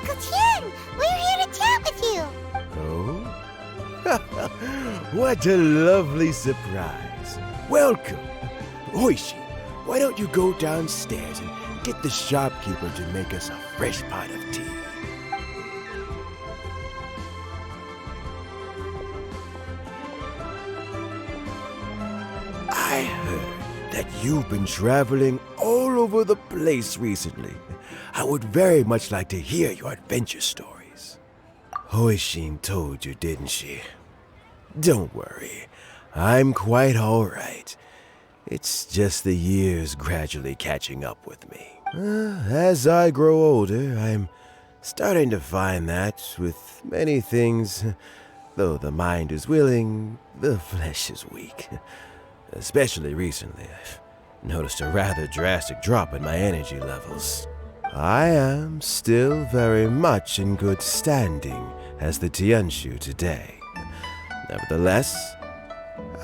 Uncle Tian, we're here to chat with you. Oh? What a lovely surprise. Welcome. Oishi, why don't you go downstairs and get the shopkeeper to make us a fresh pot of tea? I heard that you've been traveling all over the place recently. I would very much like to hear your adventure stories. Hoishin told you, didn't she? Don't worry, I'm quite all right. It's just the years gradually catching up with me. As I grow older, I'm starting to find that with many things, though the mind is willing, the flesh is weak. Especially recently, I've noticed a rather drastic drop in my energy levels. I am still very much in good standing as the Tianshu today. Nevertheless,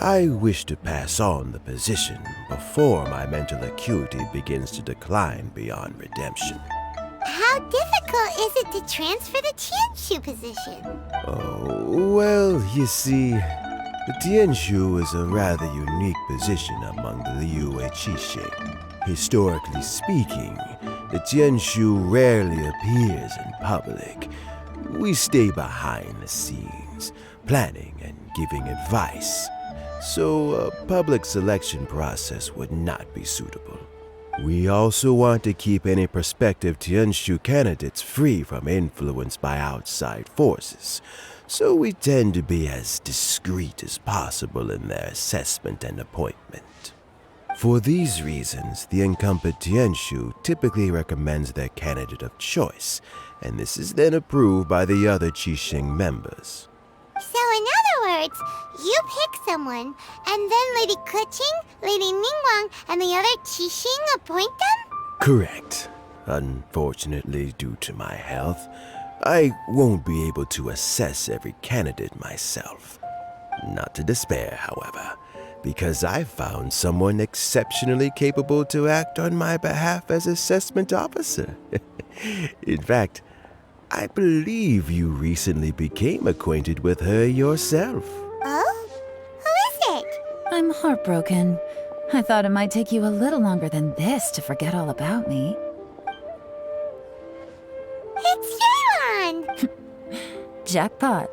I wish to pass on the position before my mental acuity begins to decline beyond redemption. How difficult is it to transfer the Tianshu position? Oh, well, you see, the Tianshu is a rather unique position among the Liyue Qixing. Historically speaking, the Tianshu rarely appears in public. We stay behind the scenes, planning and giving advice, so a public selection process would not be suitable. We also want to keep any prospective Tianshu candidates free from influence by outside forces, so we tend to be as discreet as possible in their assessment and appointment. For these reasons, the incumbent Tianshu typically recommends their candidate of choice, and this is then approved by the other Qixing members. So in other words, you pick someone, and then Lady Keqing, Lady Ningguang, and the other Qixing appoint them? Correct. Unfortunately, due to my health, I won't be able to assess every candidate myself. Not to despair, however, because I found someone exceptionally capable to act on my behalf as assessment officer. In fact, I believe you recently became acquainted with her yourself. Oh? Who is it? I'm heartbroken. I thought it might take you a little longer than this to forget all about me. It's Yelan! Jackpot.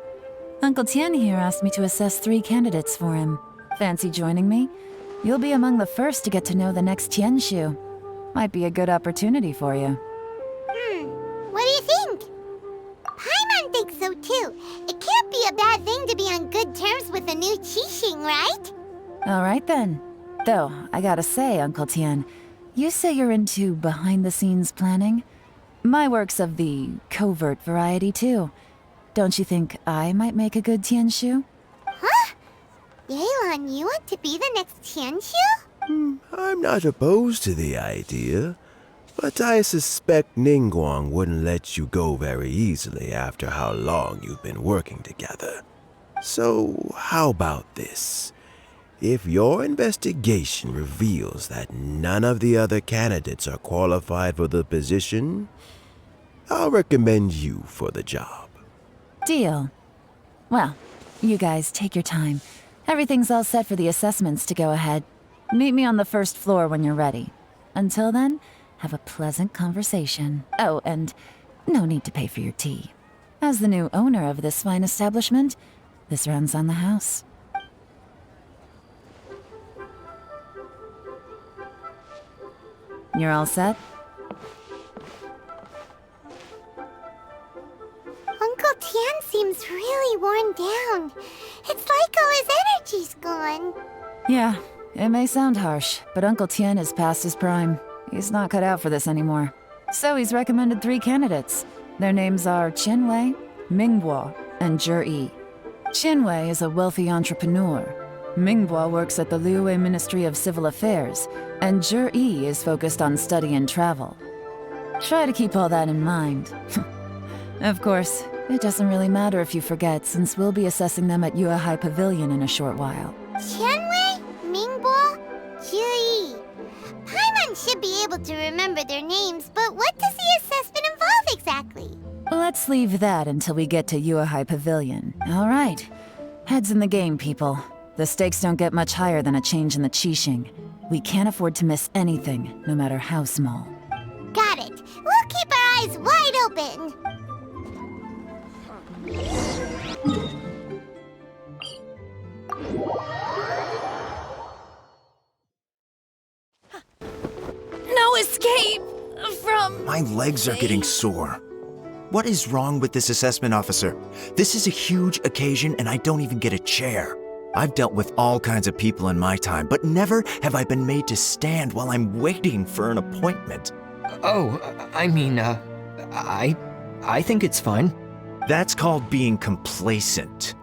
Uncle Tian here asked me to assess 3 candidates for him. Fancy joining me? You'll be among the first to get to know the next Tianshu. Might be a good opportunity for you. What do you think? Paimon thinks so too. It can't be a bad thing to be on good terms with a new Qixing, right? All right then. Though, I gotta say, Uncle Tian, you say you're into behind-the-scenes planning? My work's of the covert variety too. Don't you think I might make a good Tianshu? Huh? Yelan, you want to be the next Tianshu? I'm not opposed to the idea, but I suspect Ningguang wouldn't let you go very easily after how long you've been working together. So, how about this? If your investigation reveals that none of the other candidates are qualified for the position, I'll recommend you for the job. Deal. Well, you guys take your time. Everything's all set for the assessments to go ahead. Meet me on the first floor when you're ready. Until then, have a pleasant conversation. Oh, and no need to pay for your tea. As the new owner of this fine establishment, this runs on the house. You're all set? Uncle Tian seems really worn down. It's like all his energy's gone. Yeah, it may sound harsh, but Uncle Tian is past his prime. He's not cut out for this anymore. So he's recommended 3 candidates. Their names are Qinwei, Mingbo, and Zhi. Qinwei is a wealthy entrepreneur. Mingbo works at the Liyue Ministry of Civil Affairs, and Zhi is focused on study and travel. Try to keep all that in mind. Of course, it doesn't really matter if you forget, since we'll be assessing them at Yuehai Pavilion in a short while. Qianwei, Mingbo, Zhi. Paimon should be able to remember their names, but what does the assessment involve exactly? Well, Let's leave that until we get to Yuehai Pavilion. All right. Heads in the game, people. The stakes don't get much higher than a change in the Qixing. We can't afford to miss anything, no matter how small. Got it. We'll keep our eyes wide open. No escape from... My legs are getting sore. What is wrong with this assessment officer? This is a huge occasion and I don't even get a chair. I've dealt with all kinds of people in my time, but never have I been made to stand while I'm waiting for an appointment. Oh, I mean, I think it's fine. That's called being complacent.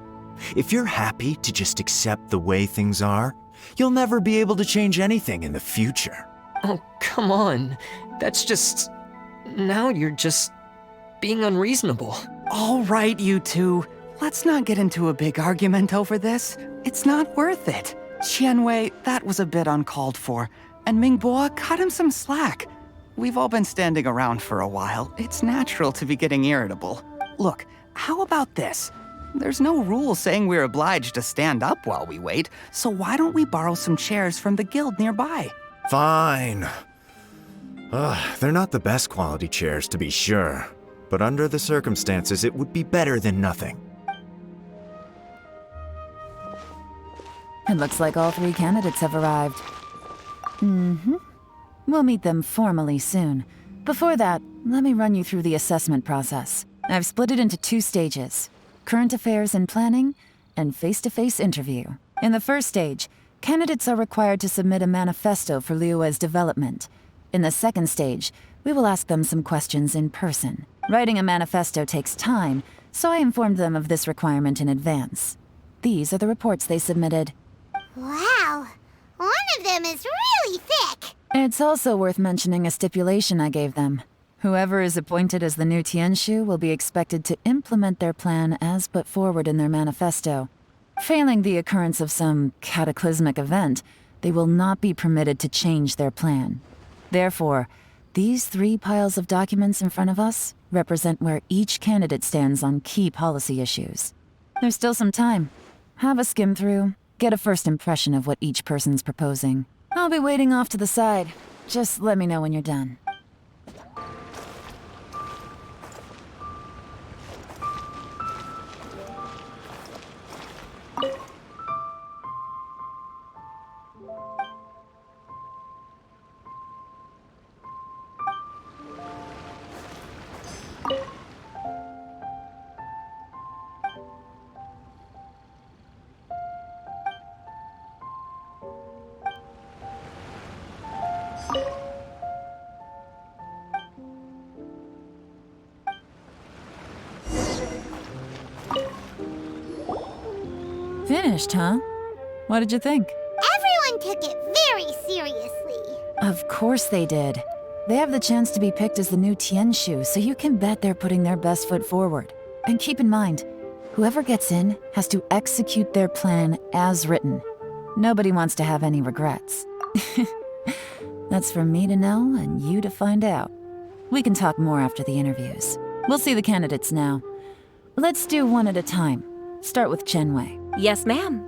If you're happy to just accept the way things are, you'll never be able to change anything in the future. Oh, come on. That's just... Now you're just being unreasonable. All right, you two. Let's not get into a big argument over this. It's not worth it. Qianwei, that was a bit uncalled for. And Mingbo, cut him some slack. We've all been standing around for a while. It's natural to be getting irritable. Look, how about this? There's no rule saying we're obliged to stand up while we wait, so why don't we borrow some chairs from the guild nearby? Fine. They're not the best quality chairs, to be sure. But under the circumstances, it would be better than nothing. It looks like all 3 candidates have arrived. We'll meet them formally soon. Before that, let me run you through the assessment process. I've split it into 2 stages: current affairs and planning, and face-to-face interview. In the first stage, candidates are required to submit a manifesto for Liyue's development. In the second stage, we will ask them some questions in person. Writing a manifesto takes time, so I informed them of this requirement in advance. These are the reports they submitted. Wow. One of them is really thick. It's also worth mentioning a stipulation I gave them. Whoever is appointed as the new Tianshu will be expected to implement their plan as put forward in their manifesto. Failing the occurrence of some cataclysmic event, they will not be permitted to change their plan. Therefore, these 3 piles of documents in front of us represent where each candidate stands on key policy issues. There's still some time. Have a skim through, get a first impression of what each person's proposing. I'll be waiting off to the side. Just let me know when you're done. Finished, huh? What did you think? Everyone took it very seriously. Of course they did. They have the chance to be picked as the new Tianshu, so you can bet they're putting their best foot forward. And keep in mind, whoever gets in has to execute their plan as written. Nobody wants to have any regrets. That's for me to know and you to find out. We can talk more after the interviews. We'll see the candidates now. Let's do one at a time. Start with Chenwei. Yes, ma'am.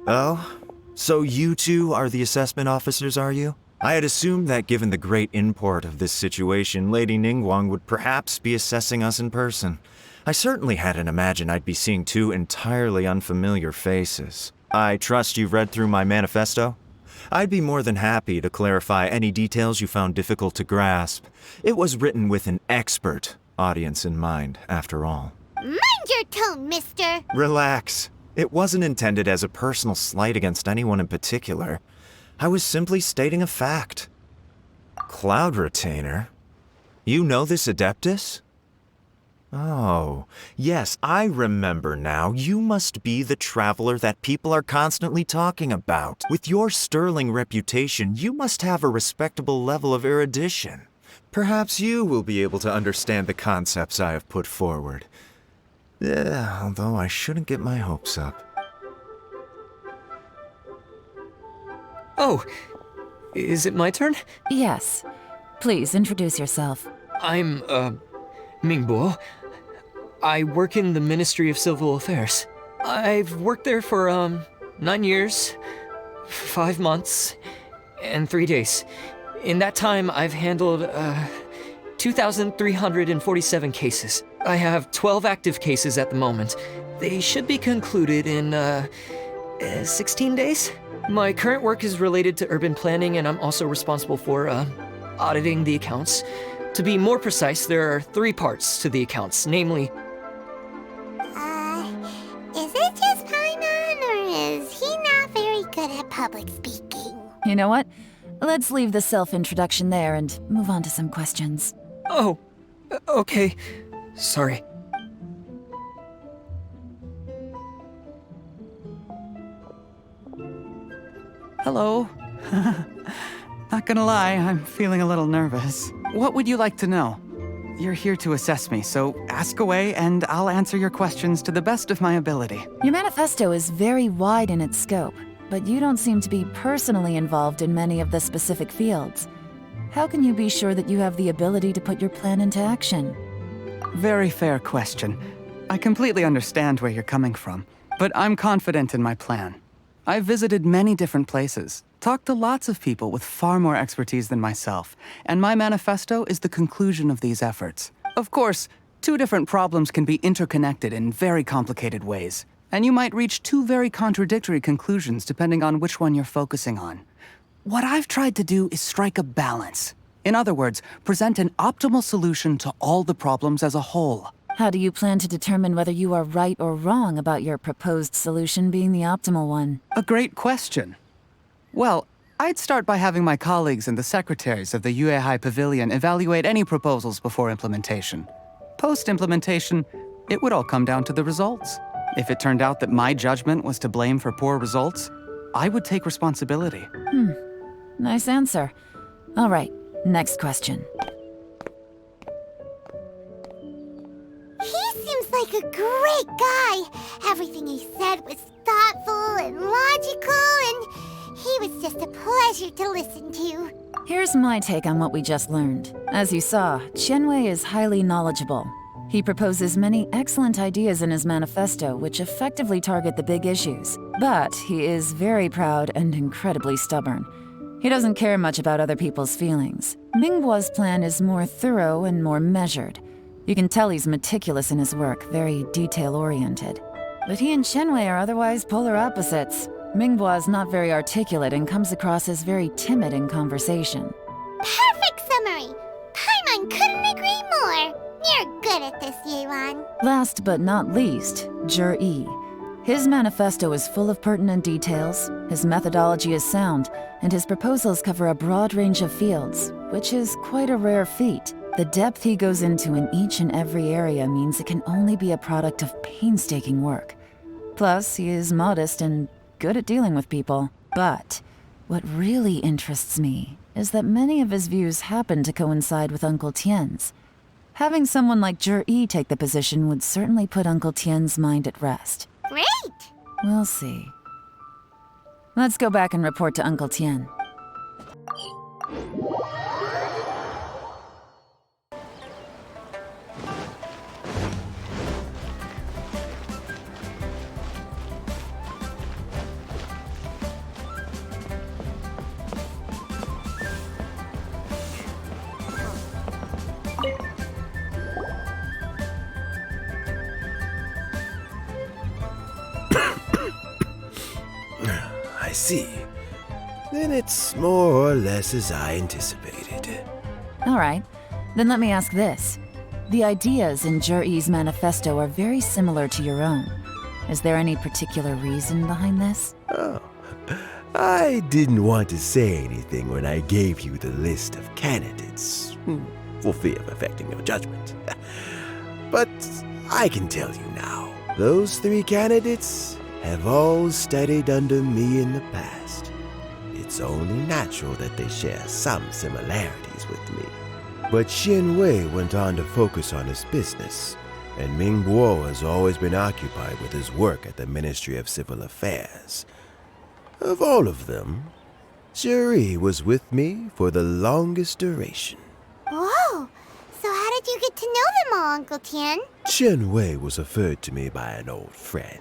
Oh? So you two are the assessment officers, are you? I had assumed that given the great import of this situation, Lady Ningguang would perhaps be assessing us in person. I certainly hadn't imagined I'd be seeing 2 entirely unfamiliar faces. I trust you've read through my manifesto? I'd be more than happy to clarify any details you found difficult to grasp. It was written with an expert audience in mind, after all. Mind your tone, mister. Relax. It wasn't intended as a personal slight against anyone in particular. I was simply stating a fact. Cloud Retainer? You know this Adeptus? Oh, yes, I remember now. You must be the traveler that people are constantly talking about. With your sterling reputation, you must have a respectable level of erudition. Perhaps you will be able to understand the concepts I have put forward. Although I shouldn't get my hopes up. Oh, is it my turn? Yes. Please introduce yourself. I'm, Mingbo. I work in the Ministry of Civil Affairs. I've worked there for, 9 years, 5 months, and 3 days. In that time, I've handled, 2,347 cases. I have 12 active cases at the moment. They should be concluded in, 16 days? My current work is related to urban planning, and I'm also responsible for, auditing the accounts. To be more precise, there are 3 parts to the accounts, namely... Is it just Paimon, or is he not very good at public speaking? You know what? Let's leave the self-introduction there and move on to some questions. Oh, okay. Sorry. Hello. Not gonna lie, I'm feeling a little nervous. What would you like to know? You're here to assess me, so ask away and I'll answer your questions to the best of my ability. Your manifesto is very wide in its scope, but you don't seem to be personally involved in many of the specific fields. How can you be sure that you have the ability to put your plan into action? Very fair question. I completely understand where you're coming from, but I'm confident in my plan. I've visited many different places, talked to lots of people with far more expertise than myself, and my manifesto is the conclusion of these efforts. Of course, 2 different problems can be interconnected in very complicated ways, and you might reach 2 very contradictory conclusions depending on which one you're focusing on. What I've tried to do is strike a balance. In other words, present an optimal solution to all the problems as a whole. How do you plan to determine whether you are right or wrong about your proposed solution being the optimal one? A great question. Well, I'd start by having my colleagues and the secretaries of the Yuehai Pavilion evaluate any proposals before implementation. Post-implementation, it would all come down to the results. If it turned out that my judgment was to blame for poor results, I would take responsibility. Nice answer. All right, next question. He seems like a great guy. Everything he said was thoughtful and logical, and he was just a pleasure to listen to. Here's my take on what we just learned. As you saw, Qianwei is highly knowledgeable. He proposes many excellent ideas in his manifesto which effectively target the big issues. But he is very proud and incredibly stubborn. He doesn't care much about other people's feelings. Mingbo's plan is more thorough and more measured. You can tell he's meticulous in his work, very detail-oriented. But he and Qianwei are otherwise polar opposites. Mingbo is not very articulate and comes across as very timid in conversation. Perfect summary! Paimon couldn't agree more. You're good at this, Yelan. Last but not least, Yi. His manifesto is full of pertinent details, his methodology is sound, and his proposals cover a broad range of fields, which is quite a rare feat. The depth he goes into in each and every area means it can only be a product of painstaking work. Plus, he is modest and good at dealing with people. But what really interests me is that many of his views happen to coincide with Uncle Tien's. Having someone like Yi take the position would certainly put Uncle Tien's mind at rest. Great! We'll see. Let's go back and report to Uncle Tien. I see. Then it's more or less as I anticipated. All right, then let me ask this. The ideas in Yi's manifesto are very similar to your own. Is there any particular reason behind this? Oh, I didn't want to say anything when I gave you the list of candidates, for fear of affecting your judgment. But I can tell you now, those 3 candidates have all studied under me in the past. It's only natural that they share some similarities with me. But Qianwei went on to focus on his business, and Mingbo has always been occupied with his work at the Ministry of Civil Affairs. Of all of them, Yi was with me for the longest duration. did you get to know them all, Uncle Tian? Chen Wei was referred to me by an old friend.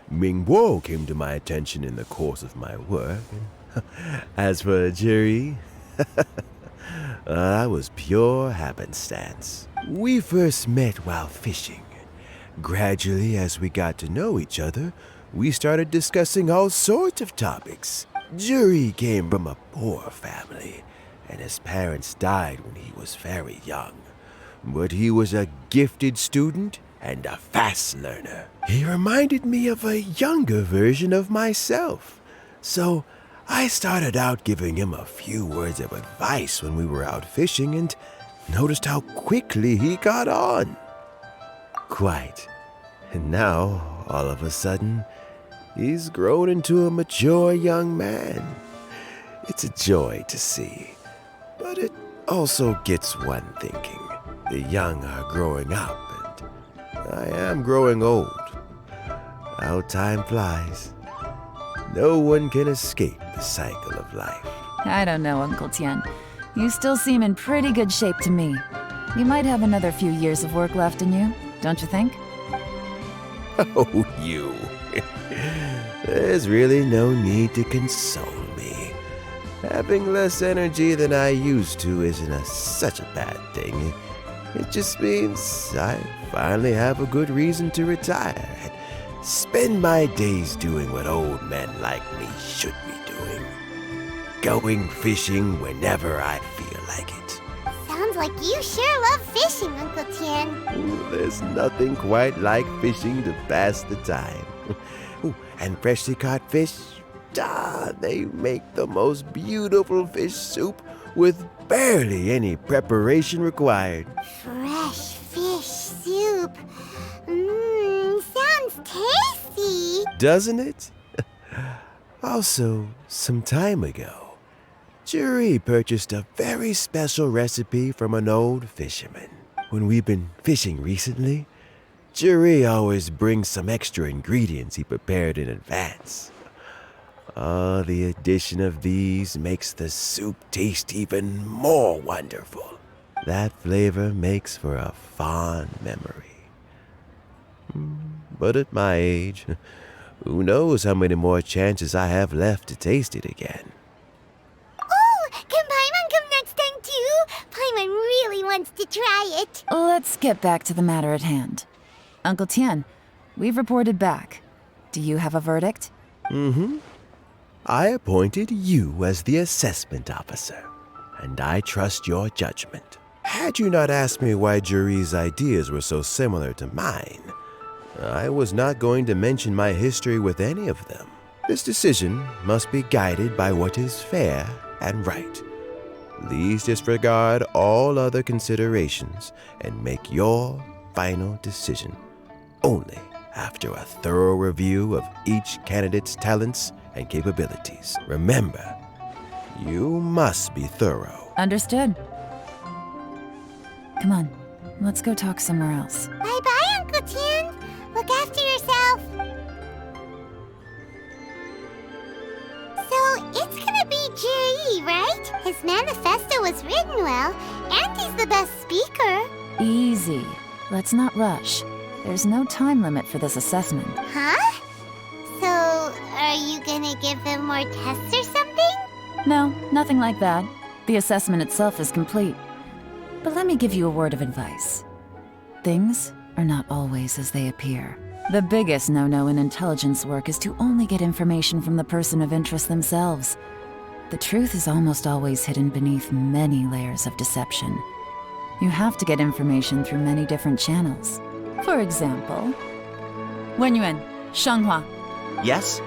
Ming Guo came to my attention in the course of my work. As for Juri, that was pure happenstance. We first met while fishing. Gradually, as we got to know each other, we started discussing all sorts of topics. Juri came from a poor family, and his parents died when he was very young. But he was a gifted student and a fast learner. He reminded me of a younger version of myself. So I started out giving him a few words of advice when we were out fishing and noticed how quickly he got on. Quite. And now, all of a sudden, he's grown into a mature young man. It's a joy to see. But it also gets one thinking. The young are growing up, and I am growing old. How time flies. No one can escape the cycle of life. I don't know, Uncle Tian. You still seem in pretty good shape to me. You might have another few years of work left in you, don't you think? Oh, you. There's really no need to console me. Having less energy than I used to isn't such a bad thing. It just means I finally have a good reason to retire and spend my days doing what old men like me should be doing. Going fishing whenever I feel like it. Sounds like you sure love fishing, Uncle Tian. Ooh, there's nothing quite like fishing to pass the time. Ooh, and freshly caught fish, they make the most beautiful fish soup with barely any preparation required. Fresh fish soup. Sounds tasty. Doesn't it? Also, some time ago, Juri purchased a very special recipe from an old fisherman. When we've been fishing recently, Juri always brings some extra ingredients he prepared in advance. The addition of these makes the soup taste even more wonderful. That flavor makes for a fond memory. But at my age, who knows how many more chances I have left to taste it again. Oh, can Paimon come next time too? Paimon really wants to try it. Let's get back to the matter at hand. Uncle Tian, we've reported back. Do you have a verdict? I appointed you as the assessment officer, and I trust your judgment. Had you not asked me why Juri's ideas were so similar to mine, I was not going to mention my history with any of them. This decision must be guided by what is fair and right. Please disregard all other considerations and make your final decision only after a thorough review of each candidate's talents and capabilities. Remember, you must be thorough. Understood. Come on, let's go talk somewhere else. Bye-bye, Uncle Tian. Look after yourself. So, it's gonna be Juri, right? His manifesto was written well, and he's the best speaker. Easy. Let's not rush. There's no time limit for this assessment. Huh? So, are you gonna give them more tests or something? No, nothing like that. The assessment itself is complete. But let me give you a word of advice. Things are not always as they appear. The biggest no-no in intelligence work is to only get information from the person of interest themselves. The truth is almost always hidden beneath many layers of deception. You have to get information through many different channels. For example, Wenyuan, Shanghua. Yes?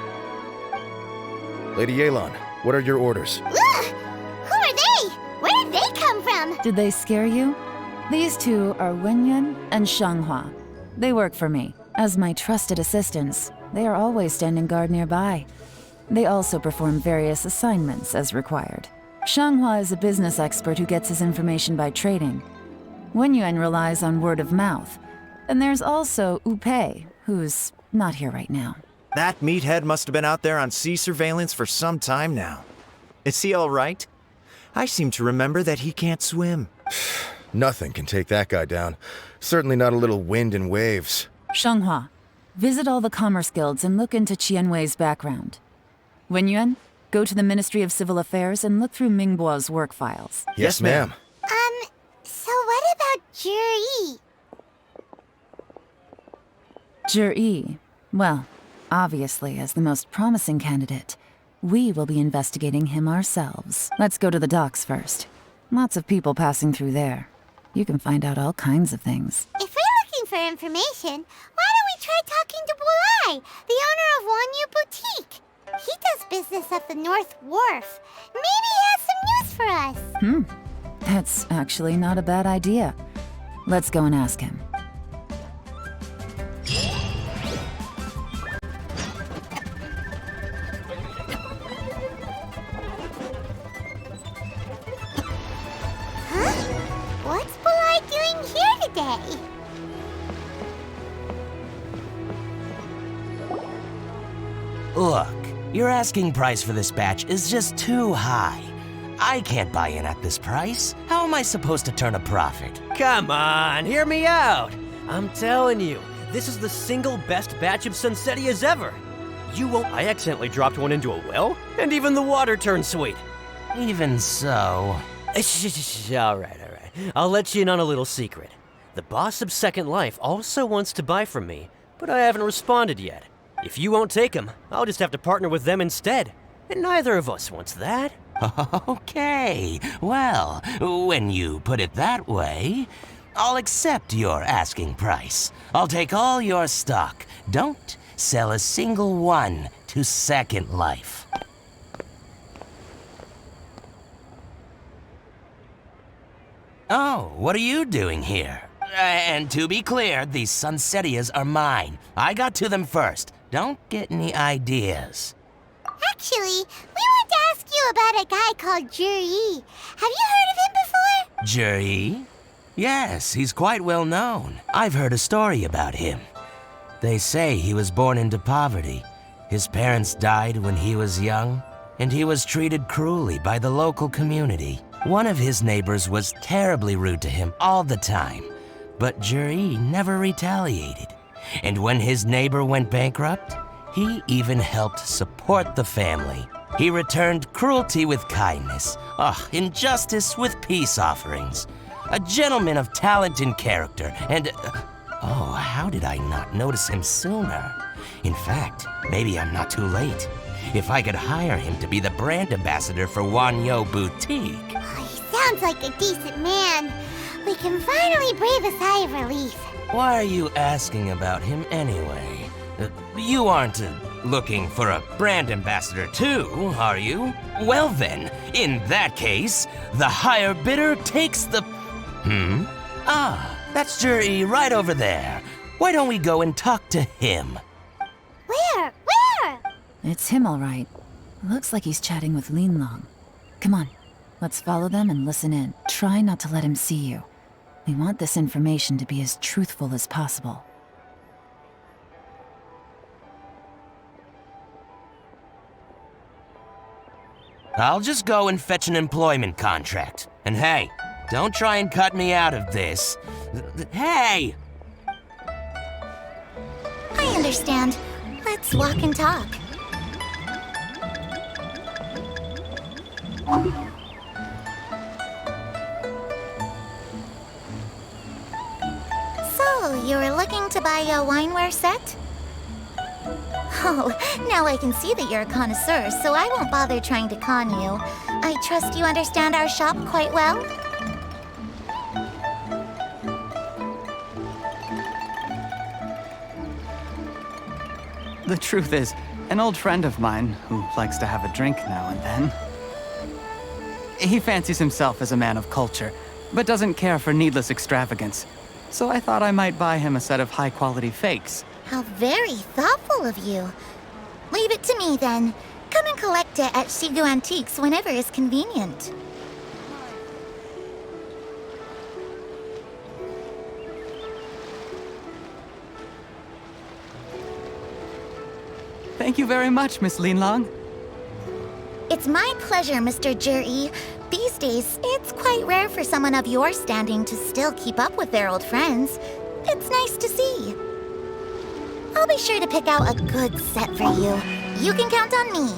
Lady Yelan, what are your orders? Ugh! Who are they? Where did they come from? Did they scare you? These two are Wenyuan and Shanghua. They work for me. As my trusted assistants, they are always standing guard nearby. They also perform various assignments as required. Shanghua is a business expert who gets his information by trading. Wenyuan relies on word of mouth. And there's also Upei, who's not here right now. That meathead must have been out there on sea surveillance for some time now. Is he all right? I seem to remember that he can't swim. Nothing can take that guy down. Certainly not a little wind and waves. Shenghua, visit all the commerce guilds and look into Qianwei's background. Wenyuan, go to the Ministry of Civil Affairs and look through Mingbo's work files. Yes, ma'am. So what about Juri? Zhi, well, obviously as the most promising candidate, we will be investigating him ourselves. Let's go to the docks first. Lots of people passing through there. You can find out all kinds of things. If we're looking for information, why don't we try talking to Bulai, the owner of Wanyu Boutique? He does business at the North Wharf. Maybe he has some news for us. That's actually not a bad idea. Let's go and ask him. What's Bulai doing here today? Look, your asking price for this batch is just too high. I can't buy in at this price. How am I supposed to turn a profit? Come on, hear me out. I'm telling you, this is the single best batch of Sunsettias ever. You won't. I accidentally dropped one into a well, and even the water turned sweet. Even so... All right. I'll let you in on a little secret. The boss of Second Life also wants to buy from me, but I haven't responded yet. If you won't take him, I'll just have to partner with them instead. And neither of us wants that. Okay, well, when you put it that way, I'll accept your asking price. I'll take all your stock. Don't sell a single one to Second Life. Oh, what are you doing here? And to be clear, these Sunsettias are mine. I got to them first. Don't get any ideas. Actually, we want to ask you about a guy called Juri. Have you heard of him before? Juri? Yes, he's quite well known. I've heard a story about him. They say he was born into poverty. His parents died when he was young, and he was treated cruelly by the local community. One of his neighbors was terribly rude to him all the time, but Juri never retaliated. And when his neighbor went bankrupt, he even helped support the family. He returned cruelty with kindness, injustice with peace offerings. A gentleman of talent and character, and... how did I not notice him sooner? In fact, maybe I'm not too late. If I could hire him to be the brand ambassador for Wanyu Boutique. He sounds like a decent man. We can finally breathe a sigh of relief. Why are you asking about him anyway? You aren't looking for a brand ambassador too, are you? Well then, in that case, the higher bidder takes the... That's Juri right over there. Why don't we go and talk to him? Where? It's him, all right. Looks like he's chatting with Linlong. Come on, let's follow them and listen in. Try not to let him see you. We want this information to be as truthful as possible. I'll just go and fetch an employment contract. And hey, don't try and cut me out of this. Hey! I understand. Let's walk and talk. So, you were looking to buy a wineware set? Oh, now I can see that you're a connoisseur, so I won't bother trying to con you. I trust you understand our shop quite well? The truth is, an old friend of mine, who likes to have a drink now and then, he fancies himself as a man of culture, but doesn't care for needless extravagance. So I thought I might buy him a set of high-quality fakes. How very thoughtful of you. Leave it to me, then. Come and collect it at Shigu Antiques whenever is convenient. Thank you very much, Miss Linlong. It's my pleasure, Mr. Juri. These days, it's quite rare for someone of your standing to still keep up with their old friends. It's nice to see. I'll be sure to pick out a good set for you. You can count on me.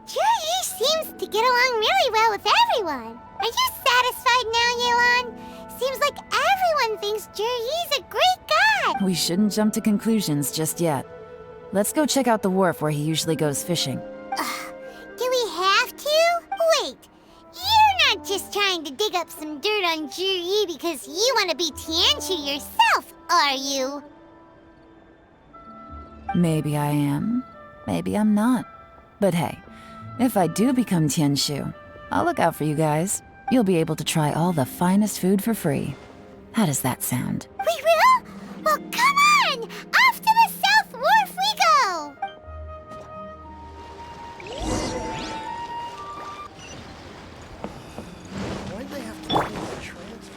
Juri seems to get along really well with everyone. Are you satisfied now, Yelan? Seems like everyone thinks Juri's a great guy. We shouldn't jump to conclusions just yet. Let's go check out the wharf where he usually goes fishing. Do we have to? Wait, you're not just trying to dig up some dirt on Juri because you want to be Tianshu yourself, are you? Maybe I am. Maybe I'm not. But hey, if I do become Tianshu, I'll look out for you guys. You'll be able to try all the finest food for free. How does that sound? We will? Well, come on! Off to the South Wharf we go! Why'd they have to do that transit?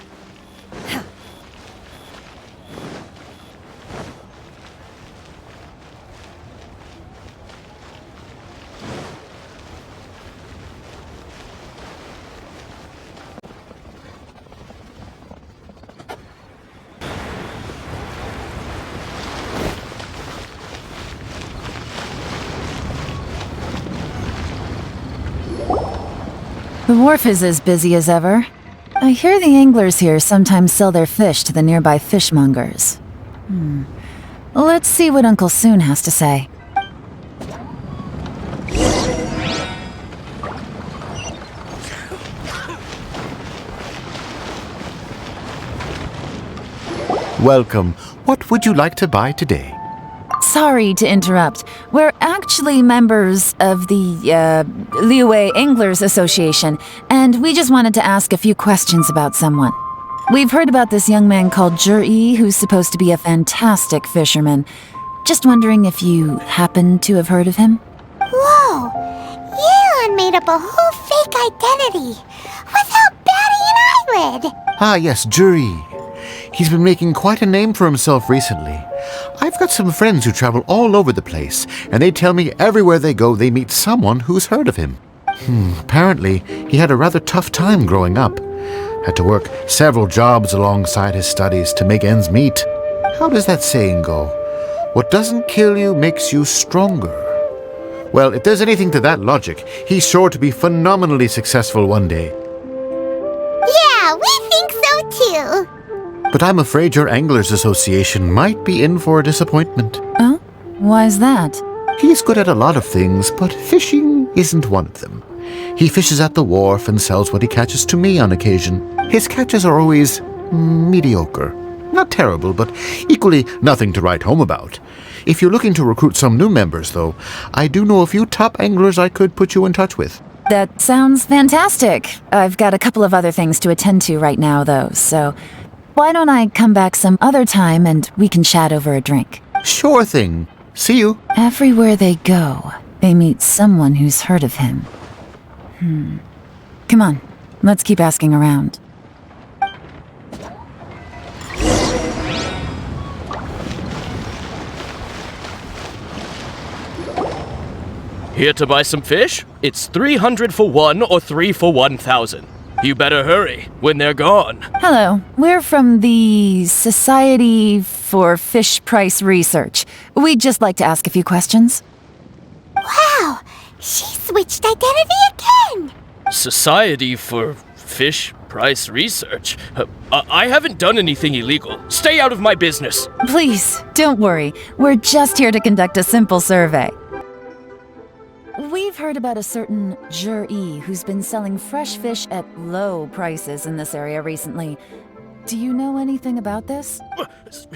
The wharf is as busy as ever. I hear the anglers here sometimes sell their fish to the nearby fishmongers. Let's see what Uncle Soon has to say. Welcome. What would you like to buy today? Sorry to interrupt. We're actually members of the, Liyue Anglers Association, and we just wanted to ask a few questions about someone. We've heard about this young man called Juri, who's supposed to be a fantastic fisherman. Just wondering if you happen to have heard of him? Whoa! Yelan made up a whole fake identity without batting an eyelid! Ah, yes, Juri. He's been making quite a name for himself recently. I've got some friends who travel all over the place, and they tell me everywhere they go they meet someone who's heard of him. Apparently, he had a rather tough time growing up. Had to work several jobs alongside his studies to make ends meet. How does that saying go? What doesn't kill you makes you stronger. Well, if there's anything to that logic, he's sure to be phenomenally successful one day. Yeah, we think so too! But I'm afraid your Anglers Association might be in for a disappointment. Oh? Why's that? He's good at a lot of things, but fishing isn't one of them. He fishes at the wharf and sells what he catches to me on occasion. His catches are always mediocre. Not terrible, but equally nothing to write home about. If you're looking to recruit some new members, though, I do know a few top anglers I could put you in touch with. That sounds fantastic. I've got a couple of other things to attend to right now, though, so why don't I come back some other time and we can chat over a drink? Sure thing. See you. Everywhere they go, they meet someone who's heard of him. Come on, let's keep asking around. Here to buy some fish? It's 300 for one or 3 for 1,000. You better hurry when they're gone. Hello, we're from the Society for Fish Price Research. We'd just like to ask a few questions. Wow! She switched identity again! Society for Fish Price Research? I haven't done anything illegal. Stay out of my business. Please, don't worry. We're just here to conduct a simple survey. We've heard about a certain Juri who's been selling fresh fish at low prices in this area recently. Do you know anything about this?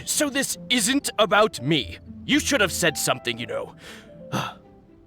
So this isn't about me. You should have said something, you know.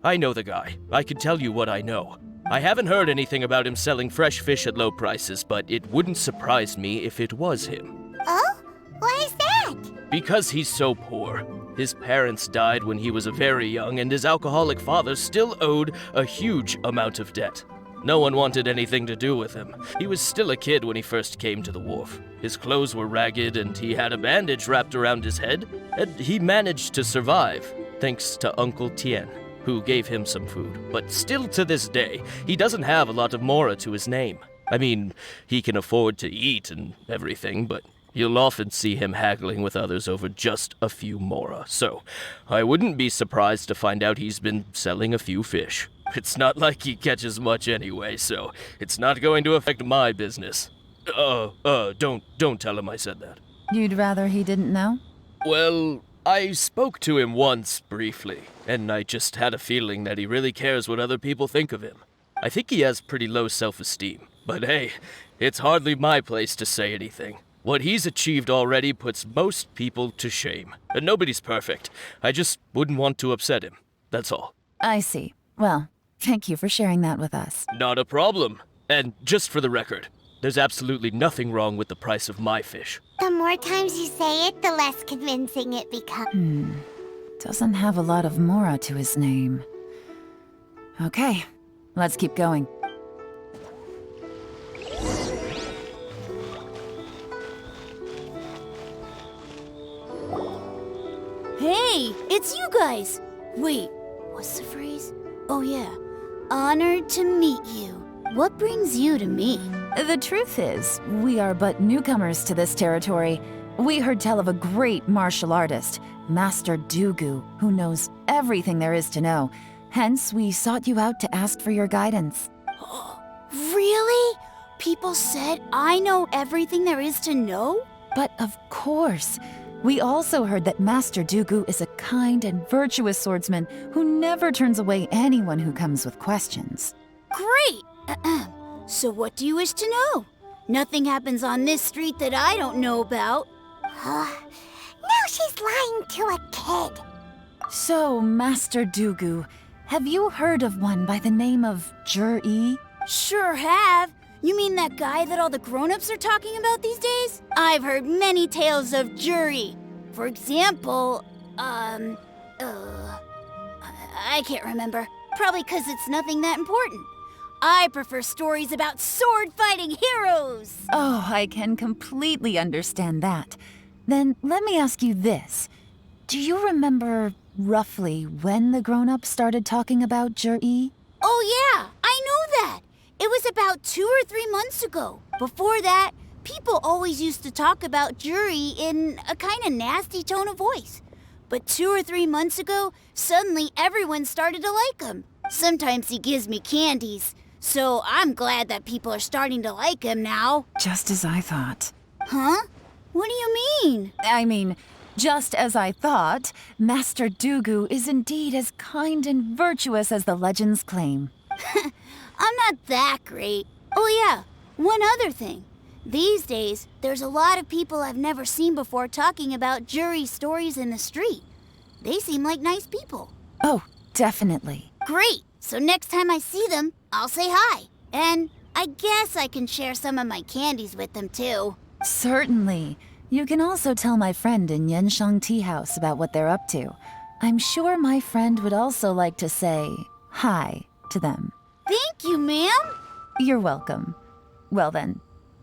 I know the guy. I can tell you what I know. I haven't heard anything about him selling fresh fish at low prices, but it wouldn't surprise me if it was him. Oh? Why is that? Because he's so poor. His parents died when he was very young, and his alcoholic father still owed a huge amount of debt. No one wanted anything to do with him. He was still a kid when he first came to the wharf. His clothes were ragged and he had a bandage wrapped around his head, and he managed to survive, thanks to Uncle Tien, who gave him some food. But still to this day, he doesn't have a lot of mora to his name. I mean, he can afford to eat and everything, but you'll often see him haggling with others over just a few mora. So, I wouldn't be surprised to find out he's been selling a few fish. It's not like he catches much anyway, so it's not going to affect my business. Don't tell him I said that. You'd rather he didn't know? Well, I spoke to him once, briefly, and I just had a feeling that he really cares what other people think of him. I think he has pretty low self-esteem, but hey, it's hardly my place to say anything. What he's achieved already puts most people to shame. And nobody's perfect. I just wouldn't want to upset him. That's all. I see. Well, thank you for sharing that with us. Not a problem. And just for the record, there's absolutely nothing wrong with the price of my fish. The more times you say it, the less convincing it becomes. Doesn't have a lot of mora to his name. Okay, let's keep going. Hey, it's you guys! Wait, what's the phrase? Oh yeah, honored to meet you. What brings you to me? The truth is, we are but newcomers to this territory. We heard tell of a great martial artist, Master Dugu, who knows everything there is to know. Hence, we sought you out to ask for your guidance. Really? People said I know everything there is to know? But of course. We also heard that Master Dugu is a kind and virtuous swordsman who never turns away anyone who comes with questions. Great! So what do you wish to know? Nothing happens on this street that I don't know about. Now she's lying to a kid. So, Master Dugu, have you heard of one by the name of Jur-E? Sure have. You mean that guy that all the grown-ups are talking about these days? I've heard many tales of Juri. For example, I can't remember. Probably 'cause it's nothing that important. I prefer stories about sword-fighting heroes. Oh, I can completely understand that. Then let me ask you this. Do you remember roughly when the grown-ups started talking about Jur-E? Oh yeah, I know that. It was about 2 or 3 months ago. Before that, people always used to talk about Juri in a kind of nasty tone of voice. But 2 or 3 months ago, suddenly everyone started to like him. Sometimes he gives me candies, so I'm glad that people are starting to like him now. Just as I thought. Huh? What do you mean? I mean, just as I thought, Master Dugu is indeed as kind and virtuous as the legends claim. I'm not that great. Oh yeah, one other thing. These days, there's a lot of people I've never seen before talking about jury stories in the street. They seem like nice people. Oh, definitely. Great! So next time I see them, I'll say hi. And I guess I can share some of my candies with them too. Certainly. You can also tell my friend in Yenshang Tea House about what they're up to. I'm sure my friend would also like to say hi to them. Thank you, ma'am. You're welcome. Well then,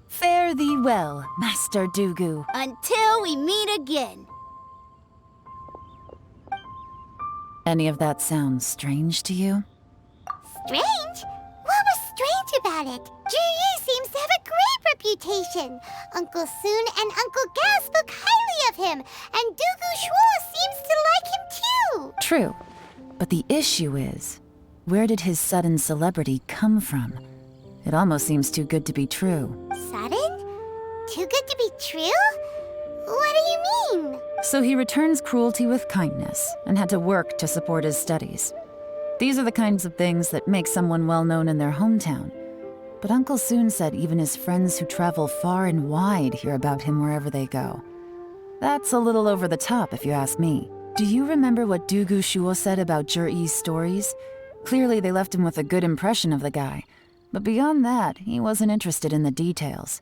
fare thee well, Master Dugu. Until we meet again. Any of that sound strange to you? Strange? What was strange about it? Juri seems to have a great reputation. Uncle Soon and Uncle Gas spoke highly of him, and Dugu Shuo seems to like him too. True. But the issue is, where did his sudden celebrity come from? It almost seems too good to be true. Sudden? Too good to be true? What do you mean? So he returns cruelty with kindness and had to work to support his studies. These are the kinds of things that make someone well known in their hometown. But Uncle Soon said even his friends who travel far and wide hear about him wherever they go. That's a little over the top, if you ask me. Do you remember what Dugu Shuo said about Jur-E's stories? Clearly they left him with a good impression of the guy. But beyond that, he wasn't interested in the details.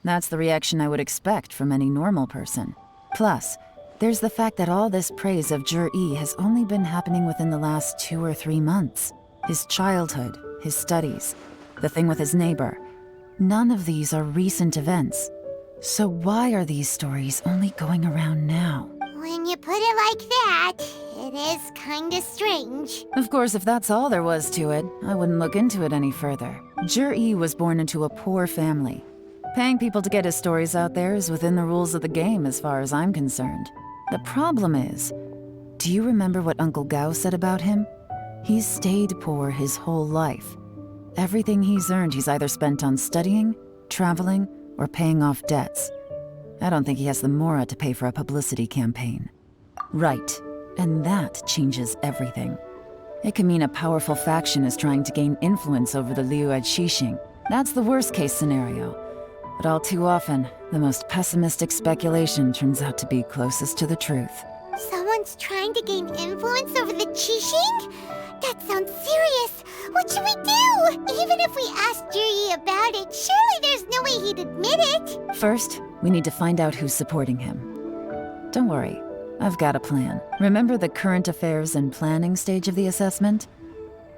That's the reaction I would expect from any normal person. Plus, there's the fact that all this praise of Jur-E has only been happening within the last 2 or 3 months. His childhood, his studies. the thing with his neighbor. None of these are recent events. So why are these stories only going around now? When you put it like that, it is kinda strange. Of course, if that's all there was to it, I wouldn't look into it any further. Jur-E was born into a poor family. Paying people to get his stories out there is within the rules of the game as far as I'm concerned. The problem is, do you remember what Uncle Gao said about him? He's stayed poor his whole life. Everything he's earned he's either spent on studying, traveling, or paying off debts. I don't think he has the mora to pay for a publicity campaign. Right, and that changes everything. It can mean a powerful faction is trying to gain influence over the Liu Xixing. That's the worst case scenario. But all too often, the most pessimistic speculation turns out to be closest to the truth. Someone's trying to gain influence over the Qixing? That sounds serious. What should we do? Even if we asked Juri about it, surely there's no way he'd admit it. First, we need to find out who's supporting him. Don't worry, I've got a plan. Remember the current affairs and planning stage of the assessment?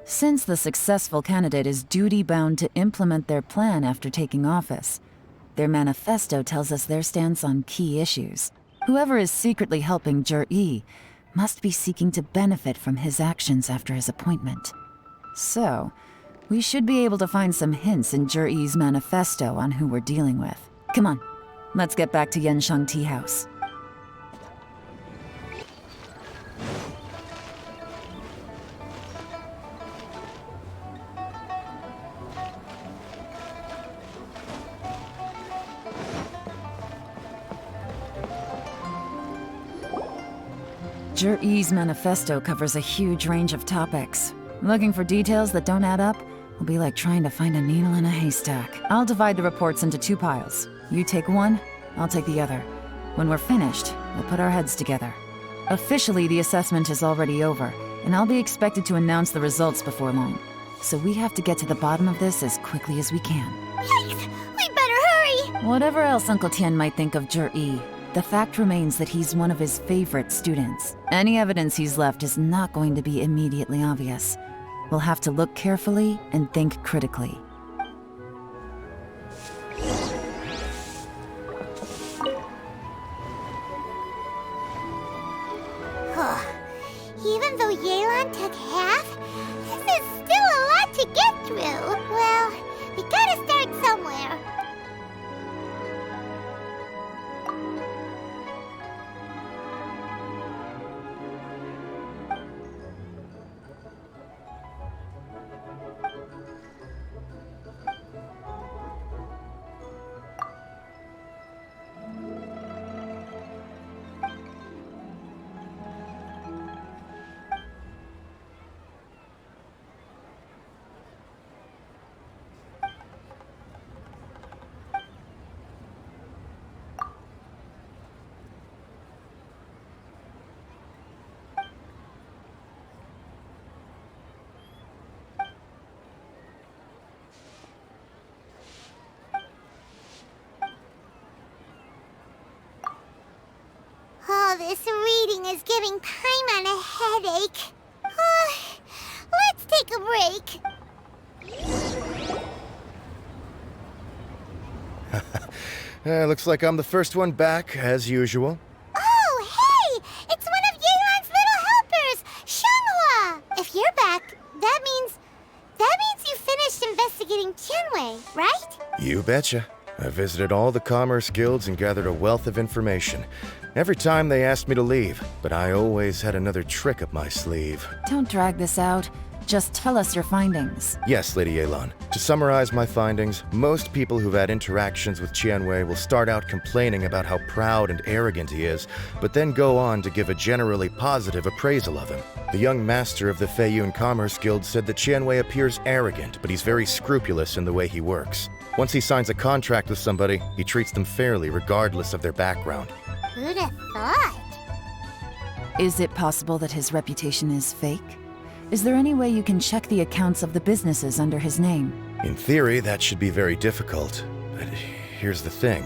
Since the successful candidate is duty-bound to implement their plan after taking office, their manifesto tells us their stance on key issues. Whoever is secretly helping Jur-E must be seeking to benefit from his actions after his appointment. So, we should be able to find some hints in Jur-E's manifesto on who we're dealing with. Come on, let's get back to Yenshang Tea House. Jur-E's manifesto covers a huge range of topics. Looking for details that don't add up will be like trying to find a needle in a haystack. I'll divide the reports into 2 piles. You take one, I'll take the other. When we're finished, we'll put our heads together. Officially, the assessment is already over, and I'll be expected to announce the results before long. So we have to get to the bottom of this as quickly as we can. Yikes! We better hurry! Whatever else Uncle Tian might think of Jur-E, the fact remains that he's one of his favorite students. Any evidence he's left is not going to be immediately obvious. We'll have to look carefully and think critically. Even though Yelan took half, this is still a lot to get through. Well, we gotta start somewhere. Oh, this reading is giving Paimon a headache. Let's take a break. Looks like I'm the first one back, as usual. Oh, hey! It's one of Yelan's little helpers, Shanghua! If you're back, that means you finished investigating Tianwei, right? You betcha. I visited all the commerce guilds and gathered a wealth of information. Every time they asked me to leave, but I always had another trick up my sleeve. Don't drag this out. Just tell us your findings. Yes, Lady Yelan. To summarize my findings, most people who've had interactions with Tianwei will start out complaining about how proud and arrogant he is, but then go on to give a generally positive appraisal of him. The young master of the Feiyun Commerce Guild said that Tianwei appears arrogant, but he's very scrupulous in the way he works. Once he signs a contract with somebody, he treats them fairly regardless of their background. Who'd have thought? Is it possible that his reputation is fake? Is there any way you can check the accounts of the businesses under his name? In theory, that should be very difficult. But here's the thing.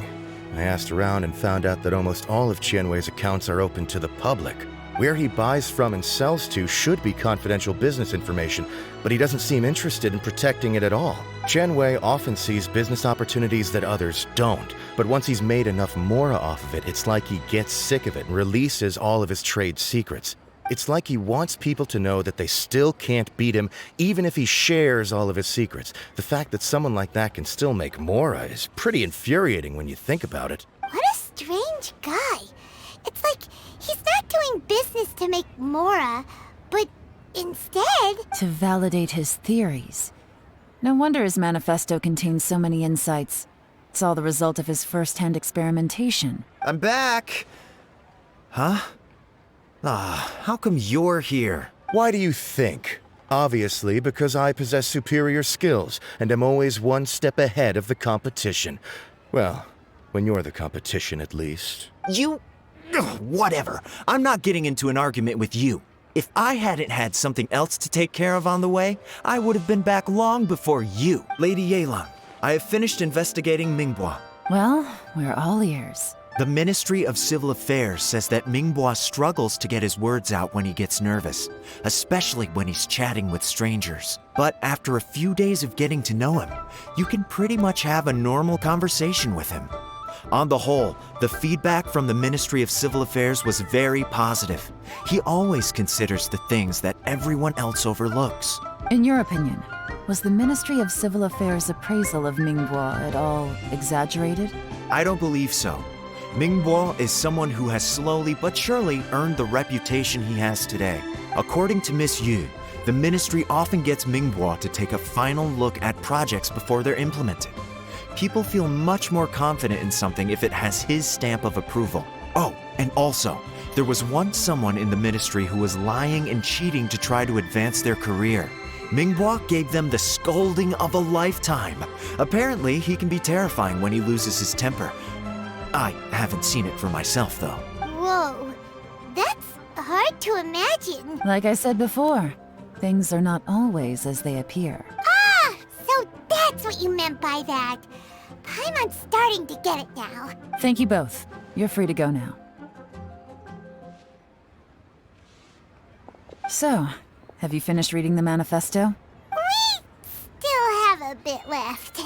I asked around and found out that almost all of Tianwei's accounts are open to the public. Where he buys from and sells to should be confidential business information, but he doesn't seem interested in protecting it at all. Qianwei often sees business opportunities that others don't, but once he's made enough mora off of it, it's like he gets sick of it and releases all of his trade secrets. It's like he wants people to know that they still can't beat him, even if he shares all of his secrets. The fact that someone like that can still make mora is pretty infuriating when you think about it. What a strange guy. It's like he's not doing business to make mora, but instead... To validate his theories. No wonder his manifesto contains so many insights. It's all the result of his first-hand experimentation. I'm back! Huh? How come you're here? Why do you think? Obviously, because I possess superior skills and am always one step ahead of the competition. Well, when you're the competition, at least. You... Ugh, whatever. I'm not getting into an argument with you. If I hadn't had something else to take care of on the way, I would have been back long before you. Lady Yelan, I have finished investigating Mingbois. Well, we're all ears. The Ministry of Civil Affairs says that Mingbois struggles to get his words out when he gets nervous, especially when he's chatting with strangers. But after a few days of getting to know him, you can pretty much have a normal conversation with him. On the whole, the feedback from the Ministry of Civil Affairs was very positive. He always considers the things that everyone else overlooks. In your opinion, was the Ministry of Civil Affairs' appraisal of Mingbois at all exaggerated? I don't believe so. Mingbois is someone who has slowly but surely earned the reputation he has today. According to Miss Yu, the ministry often gets Mingbois to take a final look at projects before they're implemented. People feel much more confident in something if it has his stamp of approval. Oh, and also, there was once someone in the ministry who was lying and cheating to try to advance their career. Mingbois gave them the scolding of a lifetime. Apparently, he can be terrifying when he loses his temper. I haven't seen it for myself, though. Whoa, that's hard to imagine. Like I said before, things are not always as they appear. Ah, so that's what you meant by that. I'm starting to get it now. Thank you both. You're free to go now. So, have you finished reading the manifesto? We still have a bit left.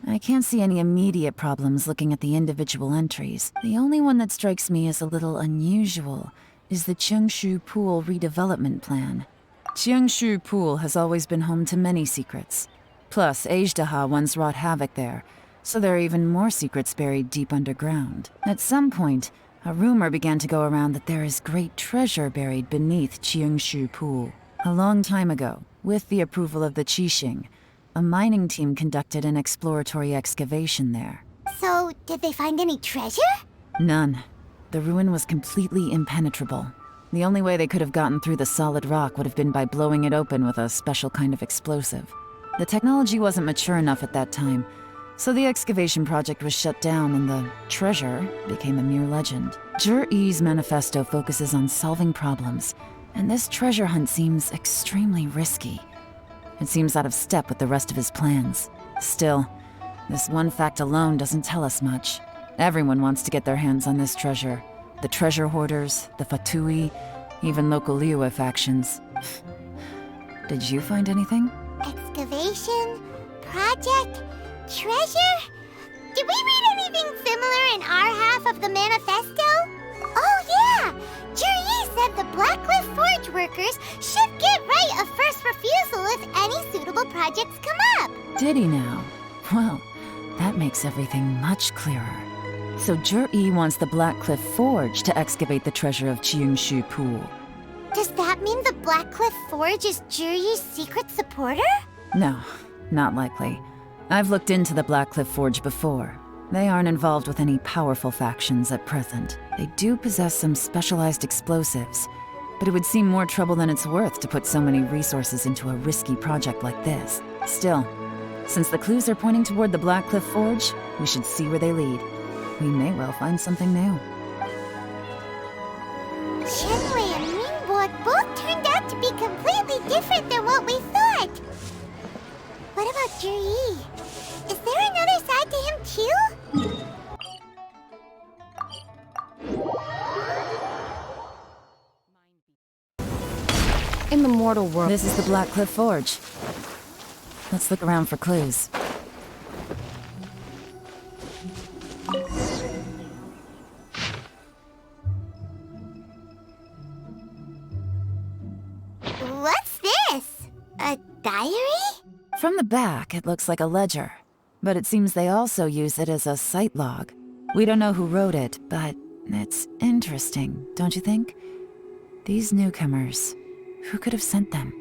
I can't see any immediate problems looking at the individual entries. The only one that strikes me as a little unusual is the Cheungshu Pool redevelopment plan. Cheungshu Pool has always been home to many secrets. Plus, Ajdaha once wrought havoc there, so there are even more secrets buried deep underground. At some point, a rumor began to go around that there is great treasure buried beneath Cheungshu Pool. A long time ago, with the approval of the Qixing, a mining team conducted an exploratory excavation there. So, did they find any treasure? None. The ruin was completely impenetrable. The only way they could have gotten through the solid rock would have been by blowing it open with a special kind of explosive. The technology wasn't mature enough at that time, so the excavation project was shut down and the treasure became a mere legend. Zhi-Yi's manifesto focuses on solving problems, and this treasure hunt seems extremely risky. It seems out of step with the rest of his plans. Still, this one fact alone doesn't tell us much. Everyone wants to get their hands on this treasure. The treasure hoarders, the Fatui, even local Liyue factions. Did you find anything? Excavation? Project? Treasure? Did we read anything similar in our half of the manifesto? Oh yeah! Zhi-Yi said the Blackcliff Forge workers should get right of first refusal if any suitable projects come up. Did he now? Well, that makes everything much clearer. So Zhi-Yi wants the Blackcliff Forge to excavate the treasure of Cheungshu Pool. Does that mean the Blackcliff Forge is Zhi-Yi's secret supporter? No, not likely. I've looked into the Blackcliff Forge before. They aren't involved with any powerful factions at present. They do possess some specialized explosives, but it would seem more trouble than it's worth to put so many resources into a risky project like this. Still, since the clues are pointing toward the Blackcliff Forge, we should see where they lead. We may well find something new. Qianwei and Mingbo both turned out to be completely different than what we thought. What about Zhi-Yi? Is there another side to him too? In the mortal world. This is the Blackcliff Forge. Let's look around for clues. What's this? A diary? From the back, it looks like a ledger. But it seems they also use it as a site log. We don't know who wrote it, but it's interesting, don't you think? These newcomers, who could have sent them?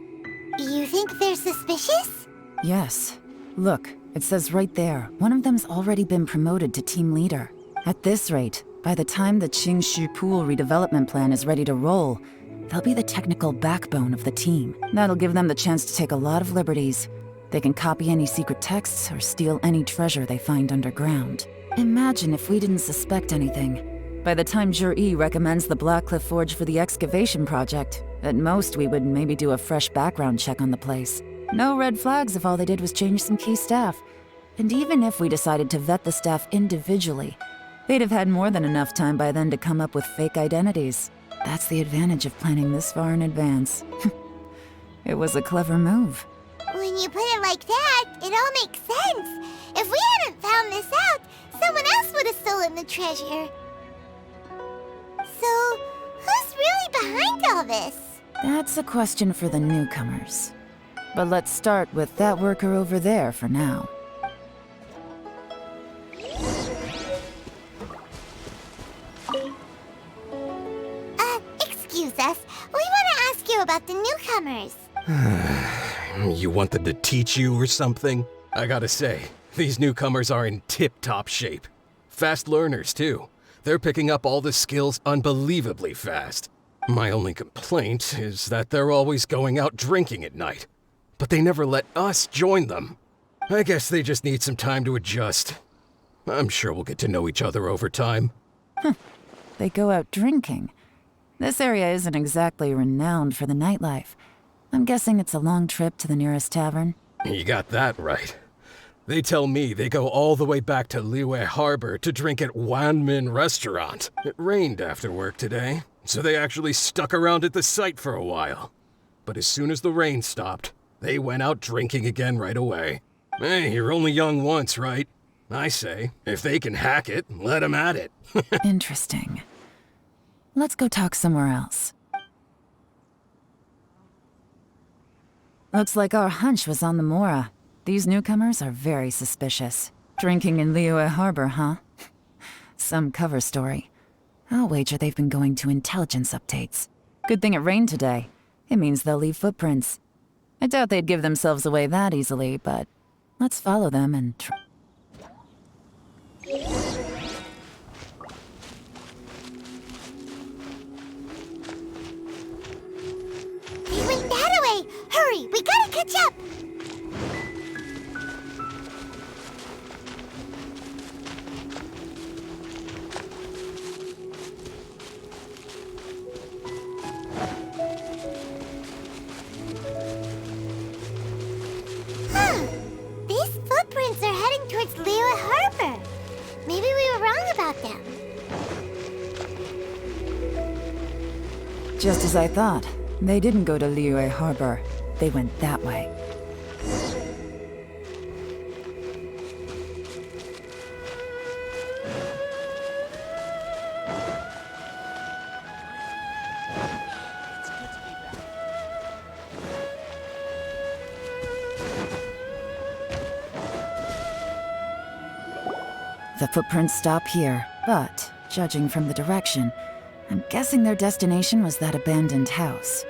You think they're suspicious? Yes. Look, it says right there, one of them's already been promoted to team leader. At this rate, by the time the Qingshu Pool redevelopment plan is ready to roll, they'll be the technical backbone of the team. That'll give them the chance to take a lot of liberties. They can copy any secret texts or steal any treasure they find underground. Imagine if we didn't suspect anything. By the time Jur-E recommends the Blackcliff Forge for the excavation project, at most we would maybe do a fresh background check on the place. No red flags if all they did was change some key staff. And even if we decided to vet the staff individually, they'd have had more than enough time by then to come up with fake identities. That's the advantage of planning this far in advance. It was a clever move. When you put it like that, it all makes sense. If we hadn't found this out, someone else would have stolen the treasure. So, who's really behind all this? That's a question for the newcomers. But let's start with that worker over there for now. Excuse us. We want to ask you about the newcomers. You want them to teach you or something? I gotta say, these newcomers are in tip-top shape. Fast learners, too. They're picking up all the skills unbelievably fast. My only complaint is that they're always going out drinking at night. But they never let us join them. I guess they just need some time to adjust. I'm sure we'll get to know each other over time. They go out drinking. This area isn't exactly renowned for the nightlife. I'm guessing it's a long trip to the nearest tavern. You got that right. They tell me they go all the way back to Liyue Harbor to drink at Wanmin Restaurant. It rained after work today, so they actually stuck around at the site for a while. But as soon as the rain stopped, they went out drinking again right away. Hey, you're only young once, right? I say, if they can hack it, let them at it. Interesting. Let's go talk somewhere else. Looks like our hunch was on the Mora. These newcomers are very suspicious. Drinking in Liyue Harbor, huh? Some cover story. I'll wager they've been going to intelligence updates. Good thing it rained today. It means they'll leave footprints. I doubt they'd give themselves away that easily, but let's follow them and They went that way! Hurry, we gotta catch up! These footprints are heading towards Liyue Harbor. Maybe we were wrong about them. just as I thought. They didn't go to Liyue Harbor. They went that way. The footprints stop here, but, judging from the direction, I'm guessing their destination was that abandoned house.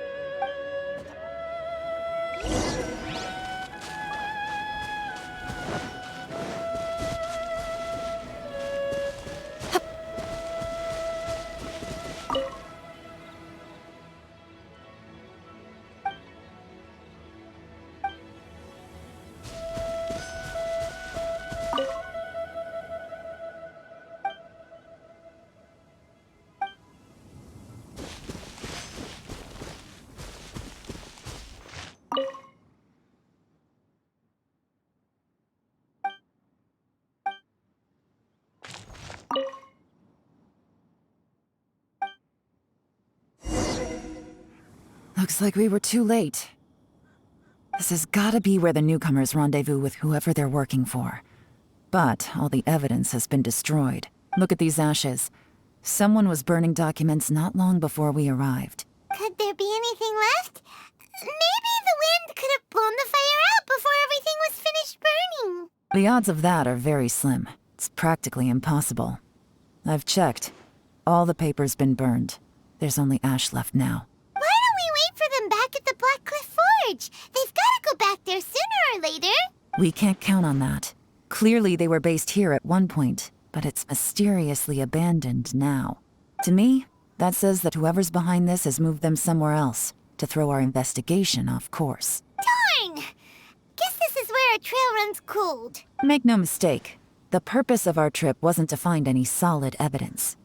Looks like we were too late. This has gotta be where the newcomers rendezvous with whoever they're working for. But all the evidence has been destroyed. Look at these ashes. Someone was burning documents not long before we arrived. Could there be anything left? Maybe the wind could have blown the fire out before everything was finished burning. The odds of that are very slim. It's practically impossible. I've checked. All the paper's been burned. There's only ash left now. Why don't we wait for them back at the Black Cliff Forge? They've got to go back there sooner or later. We can't count on that. Clearly they were based here at one point, but it's mysteriously abandoned now. To me, that says that whoever's behind this has moved them somewhere else to throw our investigation off course. Darn! Guess this is where our trail runs cold. Make no mistake, the purpose of our trip wasn't to find any solid evidence.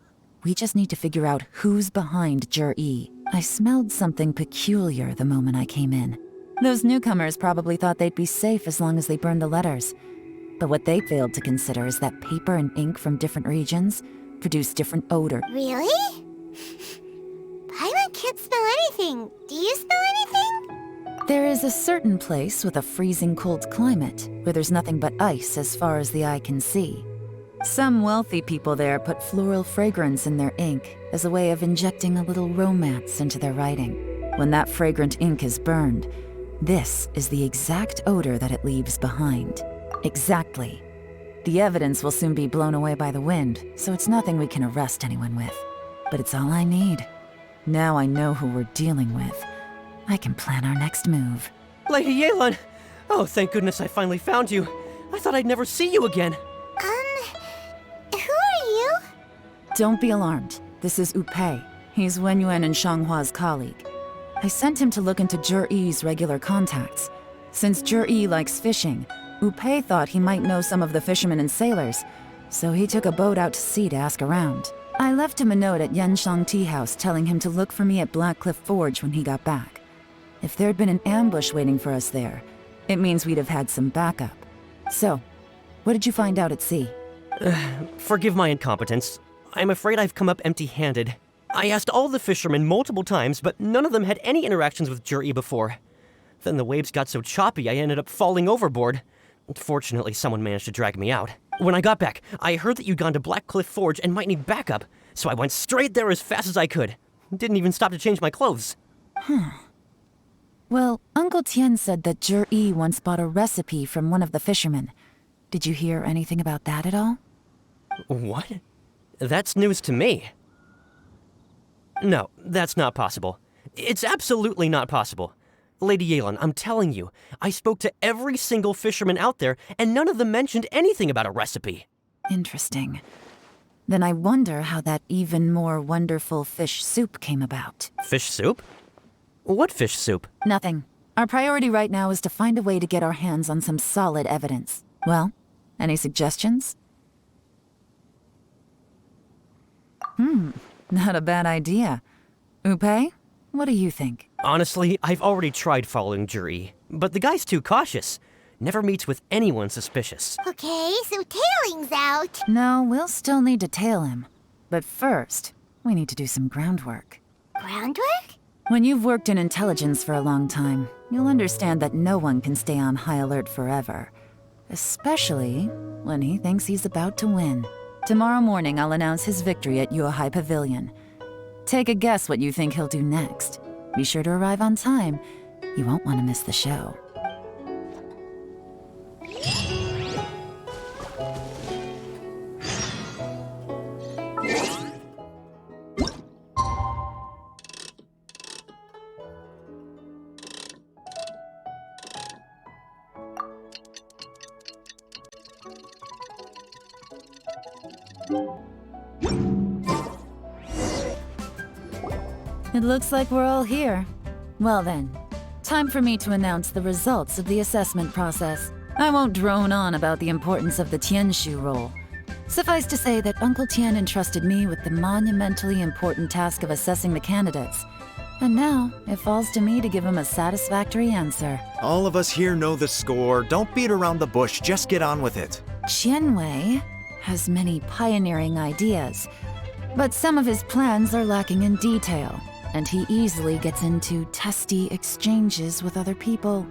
We just need to figure out who's behind Jur-E. I smelled something peculiar the moment I came in. Those newcomers probably thought they'd be safe as long as they burned the letters. But what they failed to consider is that paper and ink from different regions produce different odor. Really? Paimon can't smell anything. Do you smell anything? There is a certain place with a freezing cold climate where there's nothing but ice as far as the eye can see. Some wealthy people there put floral fragrance in their ink as a way of injecting a little romance into their writing. When that fragrant ink is burned, this is the exact odor that it leaves behind. Exactly. The evidence will soon be blown away by the wind, so it's nothing we can arrest anyone with. But it's all I need. Now I know who we're dealing with. I can plan our next move. Lady Yelan! Oh, thank goodness I finally found you. I thought I'd never see you again. Who are you? Don't be alarmed. This is Upei. He's Wenyuan and Shanghua's colleague. I sent him to look into Jur-E's regular contacts. Since Jur-E likes fishing, Upei thought he might know some of the fishermen and sailors, so he took a boat out to sea to ask around. I left him a note at Yanshang Tea House telling him to look for me at Black Cliff Forge when he got back. If there'd been an ambush waiting for us there, it means we'd have had some backup. So, what did you find out at sea? Forgive my incompetence. I'm afraid I've come up empty-handed. I asked all the fishermen multiple times, but none of them had any interactions with Jur-E before. Then the waves got so choppy I ended up falling overboard. Fortunately, someone managed to drag me out. When I got back, I heard that you'd gone to Black Cliff Forge and might need backup, so I went straight there as fast as I could. Didn't even stop to change my clothes. Well, Uncle Tien said that Jur-E once bought a recipe from one of the fishermen. Did you hear anything about that at all? What? That's news to me. No, that's not possible. It's absolutely not possible. Lady Yelan, I'm telling you, I spoke to every single fisherman out there, and none of them mentioned anything about a recipe. Interesting. Then I wonder how that even more wonderful fish soup came about. Fish soup? What fish soup? Nothing. Our priority right now is to find a way to get our hands on some solid evidence. Well, any suggestions? Not a bad idea. Upei, what do you think? Honestly, I've already tried following Jur-E, but the guy's too cautious. Never meets with anyone suspicious. Okay, so tailing's out. No, we'll still need to tail him. But first, we need to do some groundwork. Groundwork? When you've worked in intelligence for a long time, you'll understand that no one can stay on high alert forever. Especially when he thinks he's about to win. Tomorrow morning, I'll announce his victory at Yuehai Pavilion. Take a guess what you think he'll do next. Be sure to arrive on time. You won't want to miss the show. It looks like we're all here. Well then, time for me to announce the results of the assessment process. I won't drone on about the importance of the Tianshu role. Suffice to say that Uncle Tien entrusted me with the monumentally important task of assessing the candidates. And now, it falls to me to give him a satisfactory answer. All of us here know the score. Don't beat around the bush, just get on with it. Qianwei has many pioneering ideas, but some of his plans are lacking in detail. and he easily gets into testy exchanges with other people.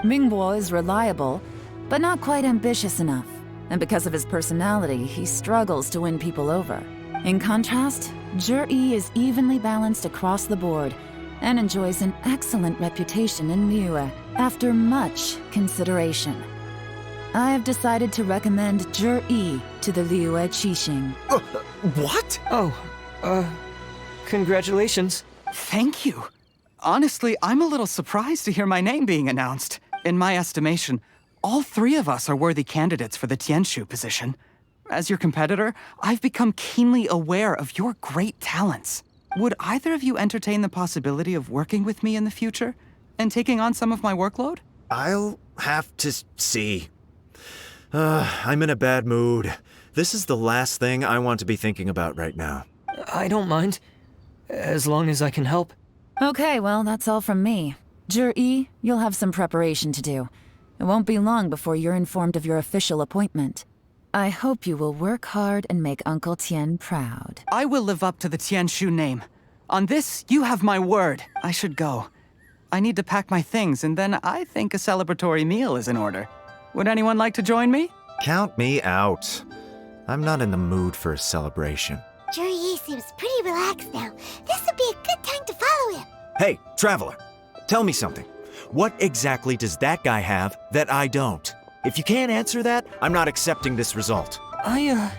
Mingbo is reliable, but not quite ambitious enough, and because of his personality, he struggles to win people over. In contrast, Zhi is evenly balanced across the board and enjoys an excellent reputation in Liyue after much consideration. I have decided to recommend Zhi to the Liyue Qixing. What? Congratulations. Thank you. Honestly, I'm a little surprised to hear my name being announced. In my estimation, all three of us are worthy candidates for the Tianshu position. As your competitor, I've become keenly aware of your great talents. Would either of you entertain the possibility of working with me in the future and taking on some of my workload? I'll have to see. I'm in a bad mood. This is the last thing I want to be thinking about right now. I don't mind, as long as I can help. Okay, well, that's all from me. Zhi, you'll have some preparation to do. It won't be long before you're informed of your official appointment. I hope you will work hard and make Uncle Tien proud. I will live up to the Tianshu name. On this, you have my word. I should go. I need to pack my things, and then I think a celebratory meal is in order. Would anyone like to join me? Count me out. I'm not in the mood for a celebration. Zhi seems pretty relaxed now. This would be a good time to follow him. Hey, Traveler, tell me something. What exactly does that guy have that I don't? If you can't answer that, I'm not accepting this result. I,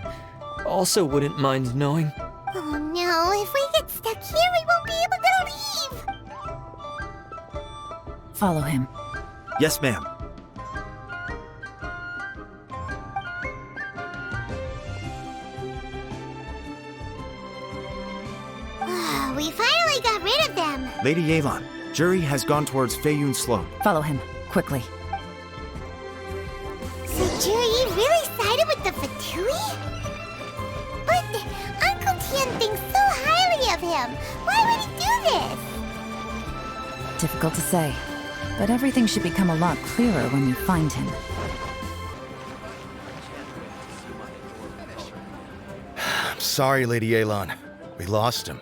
also wouldn't mind knowing. Oh no, if we get stuck here, we won't be able to leave. Follow him. Yes, ma'am. We finally got rid of them. Lady Yelan, Zhi has gone towards Feiyun Slope. Follow him, quickly. So Zhi really sided with the Fatui? But Uncle Tien thinks so highly of him. Why would he do this? Difficult to say, but everything should become a lot clearer when you find him. I'm sorry, Lady Yelan. We lost him.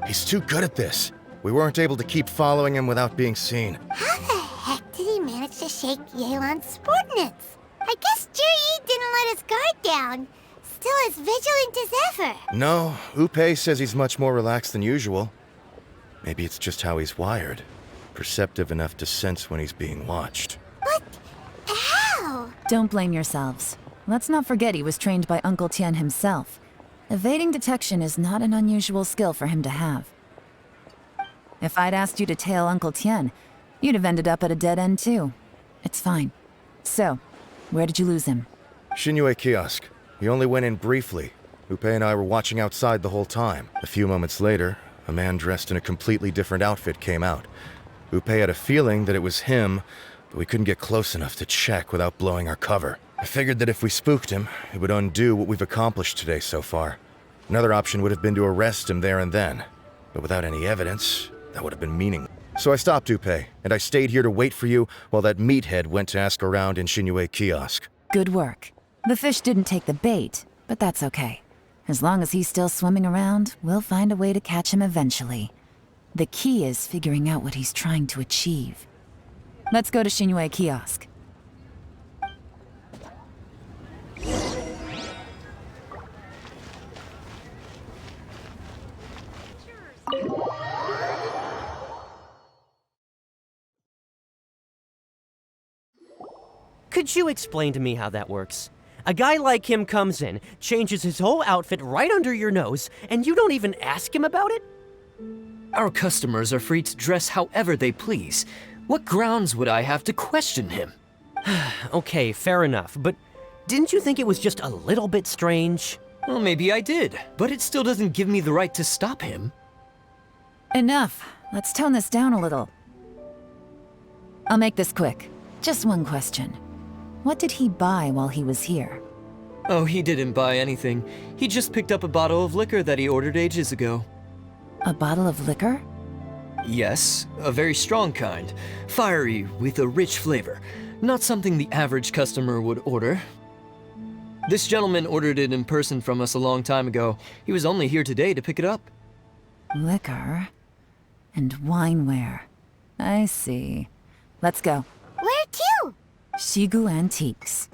He's too good at this. We weren't able to keep following him without being seen. How the heck did he manage to shake Yelan's subordinates? I guess Zhi didn't let his guard down. Still as vigilant as ever. No, Upei says he's much more relaxed than usual. Maybe it's just how he's wired. Perceptive enough to sense when he's being watched. But how? Don't blame yourselves. Let's not forget he was trained by Uncle Tien himself. Evading detection is not an unusual skill for him to have. If I'd asked you to tail Uncle Tien, you'd have ended up at a dead end too. It's fine. So, where did you lose him? Xinyue Kiosk. He only went in briefly. Upei and I were watching outside the whole time. A few moments later, a man dressed in a completely different outfit came out. Upei had a feeling that it was him, but we couldn't get close enough to check without blowing our cover. I figured that if we spooked him, it would undo what we've accomplished today so far. Another option would have been to arrest him there and then, but without any evidence, that would have been meaningless. So I stopped Upei, and I stayed here to wait for you while that meathead went to ask around in Xinyue Kiosk. Good work. The fish didn't take the bait, but that's okay. As long as he's still swimming around, we'll find a way to catch him eventually. The key is figuring out what he's trying to achieve. Let's go to Xinyue Kiosk. Could you explain to me how that works? A guy like him comes in, changes his whole outfit right under your nose, and you don't even ask him about it? Our customers are free to dress however they please. What grounds would I have to question him? Okay, fair enough, but didn't you think it was just a little bit strange? Well, maybe I did, but it still doesn't give me the right to stop him. Enough. Let's tone this down a little. I'll make this quick. Just one question. What did he buy while he was here? Oh, he didn't buy anything. He just picked up a bottle of liquor that he ordered ages ago. A bottle of liquor? Yes, a very strong kind. Fiery, with a rich flavor. Not something the average customer would order. This gentleman ordered it in person from us a long time ago. He was only here today to pick it up. Liquor and wineware. I see. Let's go. Where to? Shigu Antiques.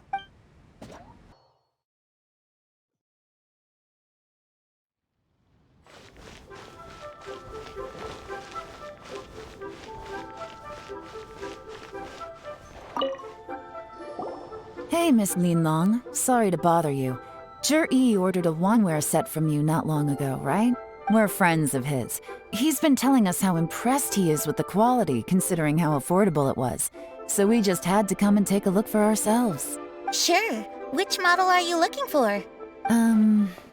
Hey, Miss Linlong. Sorry to bother you. Zhi ordered a wineware set from you not long ago, right? We're friends of his. He's been telling us how impressed he is with the quality, considering how affordable it was. So we just had to come and take a look for ourselves. Sure. Which model are you looking for?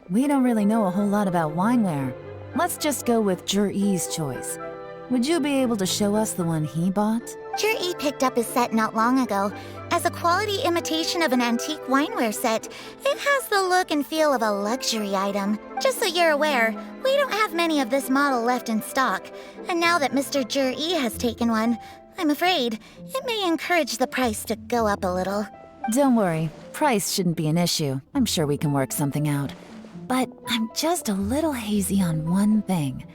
We don't really know a whole lot about wineware. Let's just go with Zhi's choice. Would you be able to show us the one he bought? Zhi picked up his set not long ago. As a quality imitation of an antique wineware set, it has the look and feel of a luxury item. Just so you're aware, we don't have many of this model left in stock. And now that Mr. Zhi has taken one, I'm afraid it may encourage the price to go up a little. Don't worry, price shouldn't be an issue. I'm sure we can work something out. But I'm just a little hazy on one thing.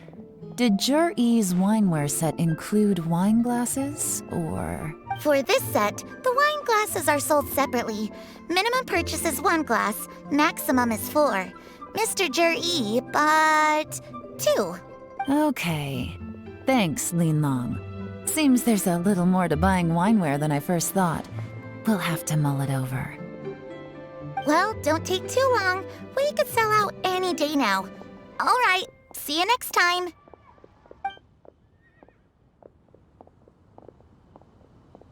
Did Zhi's wineware set include wine glasses, or...? For this set, the wine glasses are sold separately. Minimum purchase is 1 glass, maximum is 4. Mr. Zhi bought 2. Okay. Thanks, Linlong. Seems there's a little more to buying wineware than I first thought. We'll have to mull it over. Well, don't take too long. We could sell out any day now. All right, see you next time.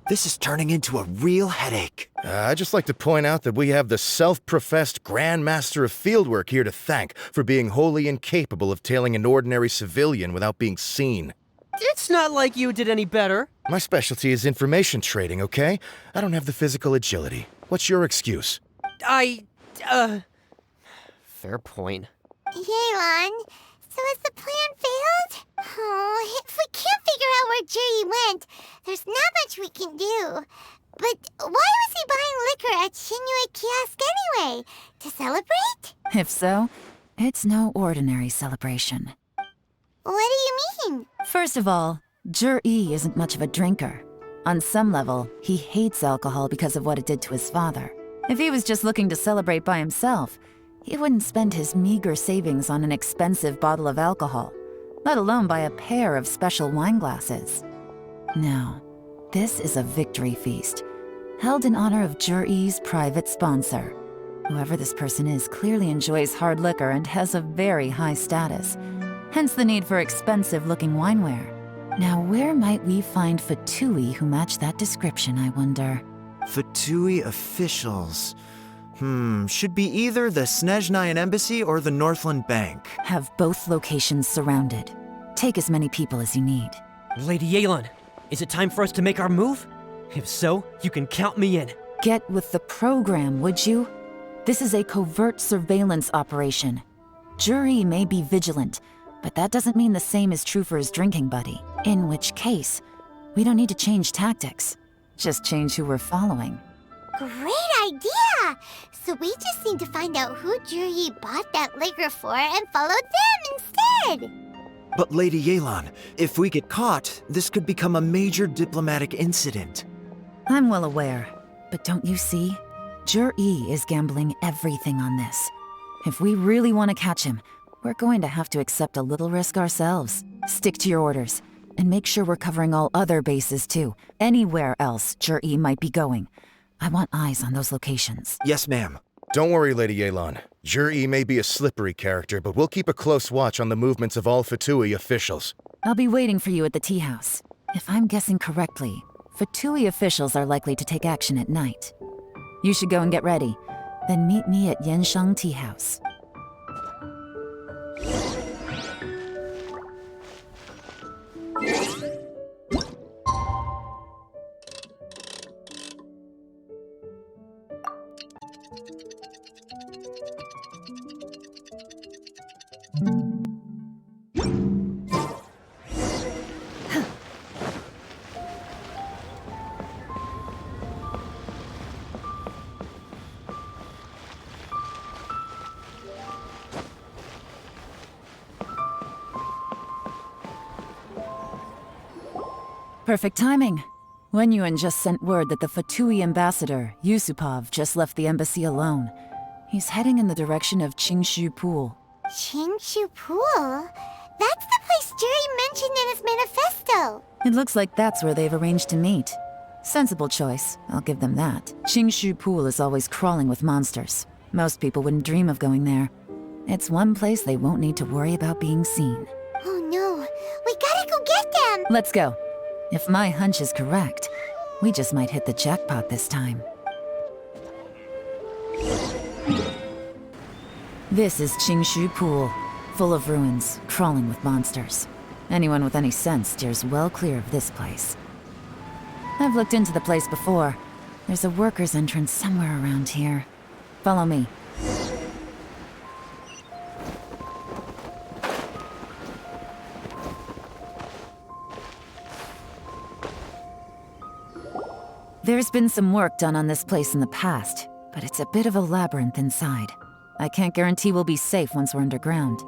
This is turning into a real headache. I'd just like to point out that we have the self-professed Grand Master of Fieldwork here to thank for being wholly incapable of tailing an ordinary civilian without being seen. It's not like you did any better. My specialty is information trading, okay? I don't have the physical agility. What's your excuse? Fair point. Yelan, so has the plan failed? Oh, if we can't figure out where Jerry went, there's not much we can do. But why was he buying liquor at Shinue Kiosk anyway? To celebrate? If so, it's no ordinary celebration. What do you mean? First of all, Zhi isn't much of a drinker. On some level, he hates alcohol because of what it did to his father. If he was just looking to celebrate by himself, he wouldn't spend his meager savings on an expensive bottle of alcohol, let alone buy a pair of special wine glasses. No, this is a victory feast, held in honor of Zhi's private sponsor. Whoever this person is clearly enjoys hard liquor and has a very high status, hence the need for expensive-looking wineware. Now, where might we find Fatui who match that description, I wonder? Fatui officials. Should be either the Snezhnayan Embassy or the Northland Bank. Have both locations surrounded. Take as many people as you need. Lady Yelan, is it time for us to make our move? If so, you can count me in. Get with the program, would you? This is a covert surveillance operation. Zhi may be vigilant, but that doesn't mean the same is true for his drinking buddy. In which case, we don't need to change tactics. Just change who we're following. Great idea! So we just need to find out who Jerry bought that liquor for and follow them instead! But Lady Yelan, if we get caught, this could become a major diplomatic incident. I'm well aware, but don't you see? Zhi is gambling everything on this. If we really want to catch him, we're going to have to accept a little risk ourselves. Stick to your orders, and make sure we're covering all other bases too. Anywhere else Zhi might be going. I want eyes on those locations. Yes, ma'am. Don't worry, Lady Yelan. Zhi may be a slippery character, but we'll keep a close watch on the movements of all Fatui officials. I'll be waiting for you at the tea house. If I'm guessing correctly, Fatui officials are likely to take action at night. You should go and get ready. Then meet me at Yansheng Tea House. Perfect timing. Wenyuan just sent word that the Fatui ambassador, Yusupov, just left the embassy alone. He's heading in the direction of Qingshu Pool. Qingshu Pool? That's the place Jerry mentioned in his manifesto. It looks like that's where they've arranged to meet. Sensible choice, I'll give them that. Qingshu Pool is always crawling with monsters. Most people wouldn't dream of going there. It's one place they won't need to worry about being seen. Oh no, we gotta go get them! Let's go. If my hunch is correct, we just might hit the jackpot this time. This is Qingshu Pool, full of ruins, crawling with monsters. Anyone with any sense steers well clear of this place. I've looked into the place before. There's a worker's entrance somewhere around here. Follow me. There's been some work done on this place in the past, but it's a bit of a labyrinth inside. I can't guarantee we'll be safe once we're underground.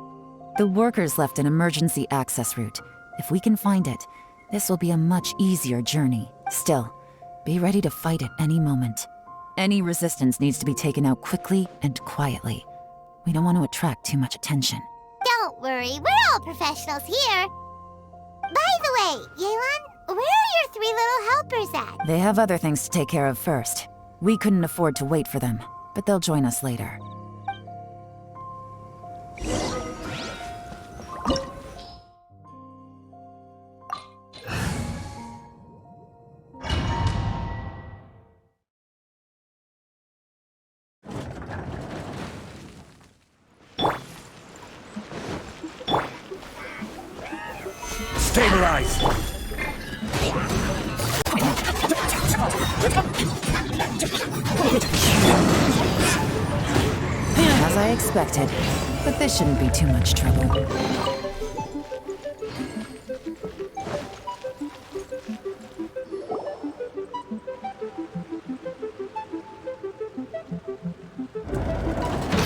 The workers left an emergency access route. If we can find it, this will be a much easier journey. Still, be ready to fight at any moment. Any resistance needs to be taken out quickly and quietly. We don't want to attract too much attention. Don't worry, we're all professionals here. By the way, Yelan, where are your 3 little helpers at? They have other things to take care of first. We couldn't afford to wait for them, but they'll join us later. Stabilize! As I expected, but this shouldn't be too much trouble.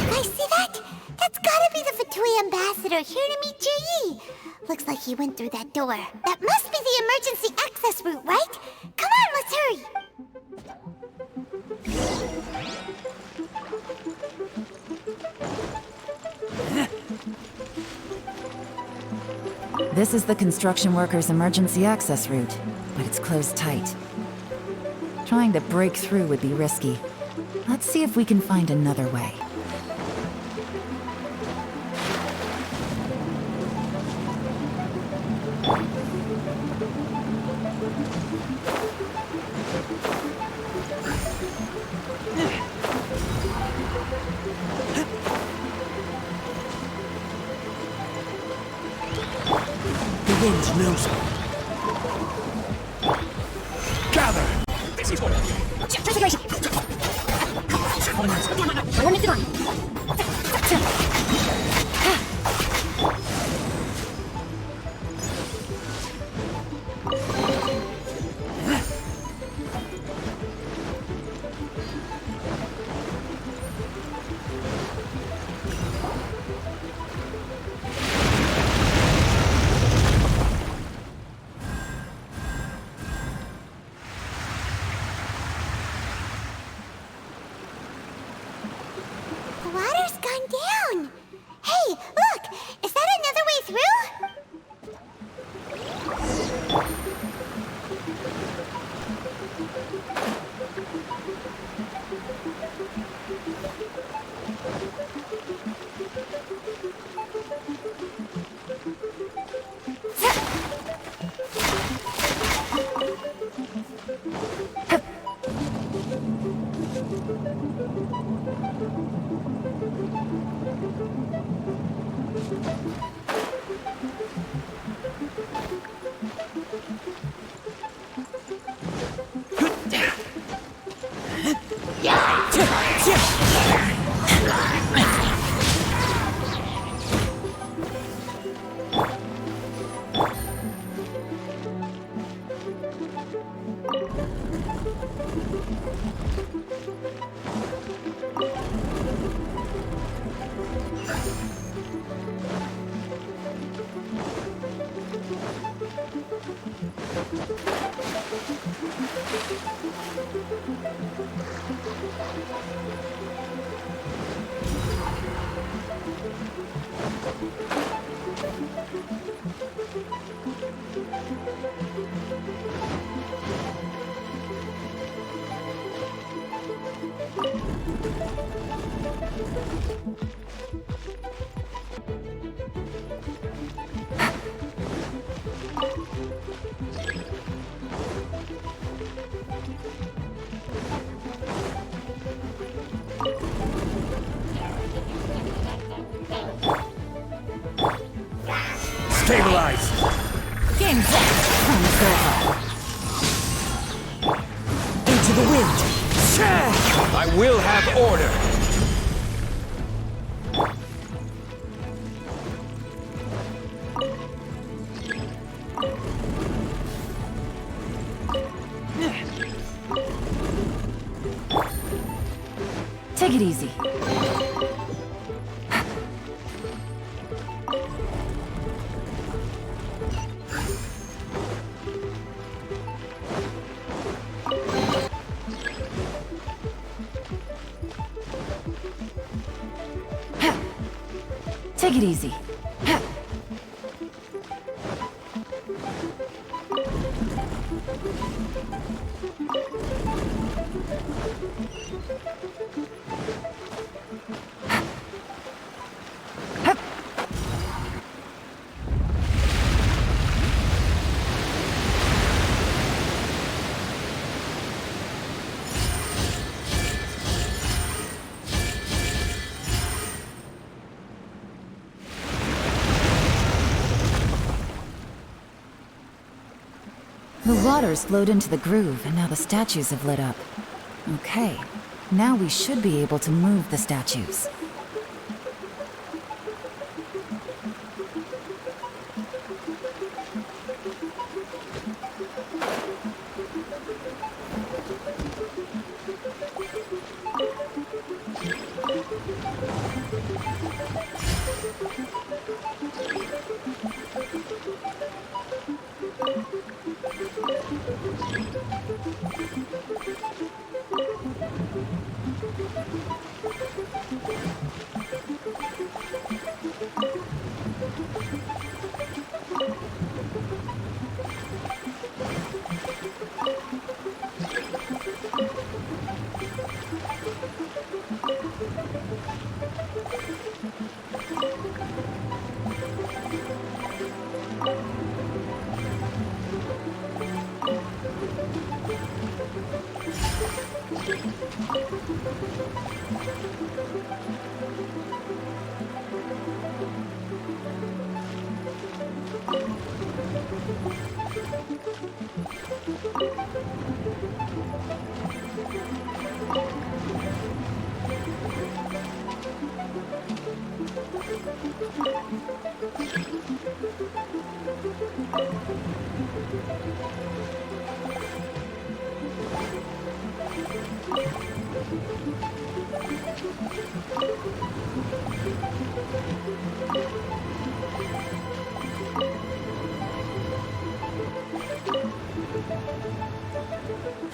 I see that? That's gotta be the Fatui ambassador here to meet Ji. Looks like he went through that door. That must be the emergency access route, right? Come on, let's hurry! This is the construction workers' emergency access route, but it's closed tight. Trying to break through would be risky. Let's see if we can find another way. The wind knows me. Gather! The water's gone down. Stabilize! Game's up. Time to go home. Into the wind! I will have order! Take it easy. Take it easy. The water's flowed into the groove, and now the statues have lit up. Okay, now we should be able to move the statues.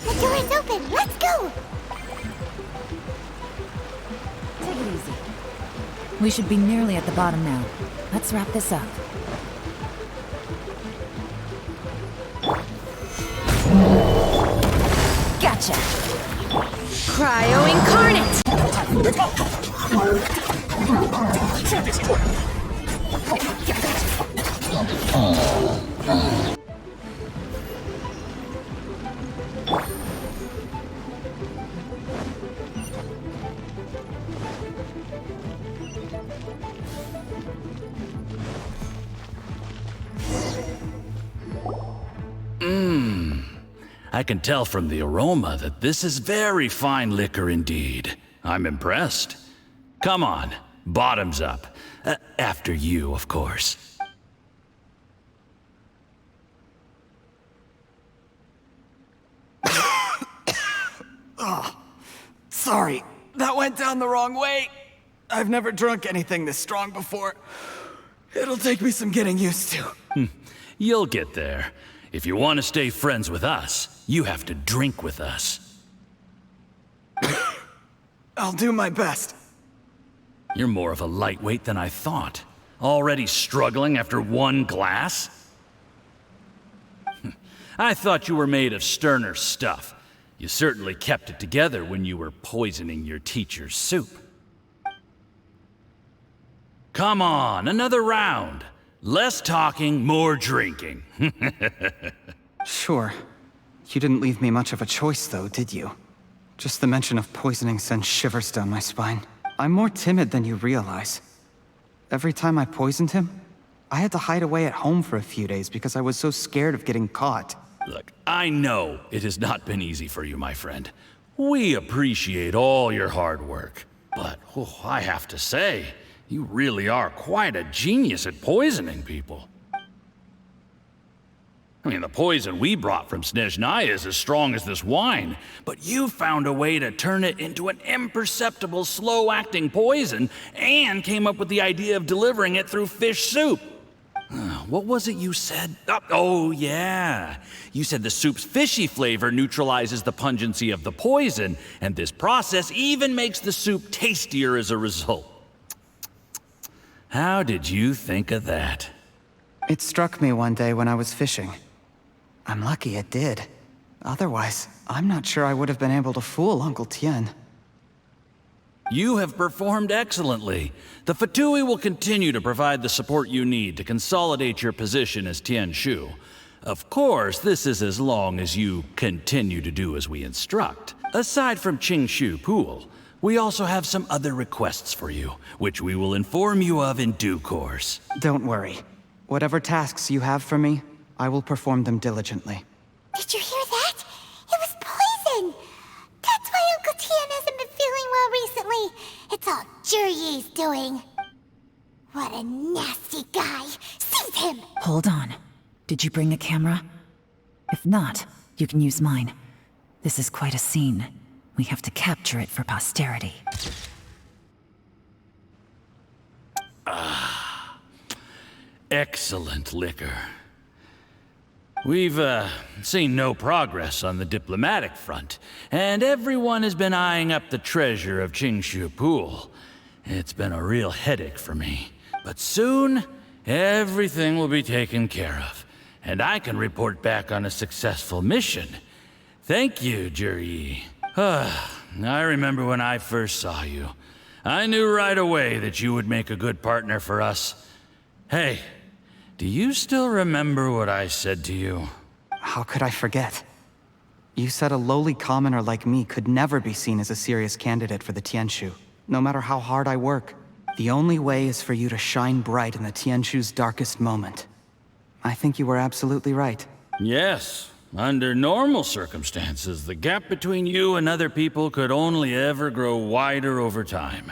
The door is open. Let's go. Take it easy. We should be nearly at the bottom now. Let's wrap this up. Gotcha! Cryo Incarnate! I can tell from the aroma that this is very fine liquor indeed. I'm impressed. Come on, bottoms up. After you, of course. Oh, sorry, that went down the wrong way. I've never drunk anything this strong before. It'll take me some getting used to. You'll get there. If you want to stay friends with us, you have to drink with us. I'll do my best. You're more of a lightweight than I thought. Already struggling after one glass? I thought you were made of sterner stuff. You certainly kept it together when you were poisoning your teacher's soup. Come on, another round. Less talking, more drinking. Sure. You didn't leave me much of a choice, though, did you? Just the mention of poisoning sends shivers down my spine. I'm more timid than you realize. Every time I poisoned him, I had to hide away at home for a few days because I was so scared of getting caught. Look, I know it has not been easy for you, my friend. We appreciate all your hard work. But I have to say, you really are quite a genius at poisoning people. I mean, the poison we brought from Snezhnaya is as strong as this wine, but you found a way to turn it into an imperceptible, slow-acting poison and came up with the idea of delivering it through fish soup. What was it you said? Oh, yeah. You said the soup's fishy flavor neutralizes the pungency of the poison, and this process even makes the soup tastier as a result. How did you think of that? It struck me one day when I was fishing. I'm lucky it did. Otherwise, I'm not sure I would have been able to fool Uncle Tien. You have performed excellently. The Fatui will continue to provide the support you need to consolidate your position as Tien Shu. Of course, this is as long as you continue to do as we instruct. Aside from Qingshu Pool, we also have some other requests for you, which we will inform you of in due course. Don't worry. Whatever tasks you have for me, I will perform them diligently. Did you hear that? It was poison! That's why Uncle Tien hasn't been feeling well recently. It's all Jurye's doing. What a nasty guy. Seize him! Hold on. Did you bring a camera? If not, you can use mine. This is quite a scene. We have to capture it for posterity. Excellent liquor. We've seen no progress on the diplomatic front, and everyone has been eyeing up the treasure of Qingshu Pool. It's been a real headache for me. But soon, everything will be taken care of, and I can report back on a successful mission. Thank you, Juryi. I remember when I first saw you. I knew right away that you would make a good partner for us. Hey, do you still remember what I said to you? How could I forget? You said a lowly commoner like me could never be seen as a serious candidate for the Tianshu, no matter how hard I work. The only way is for you to shine bright in the Tianshu's darkest moment. I think you were absolutely right. Yes. Under normal circumstances, the gap between you and other people could only ever grow wider over time.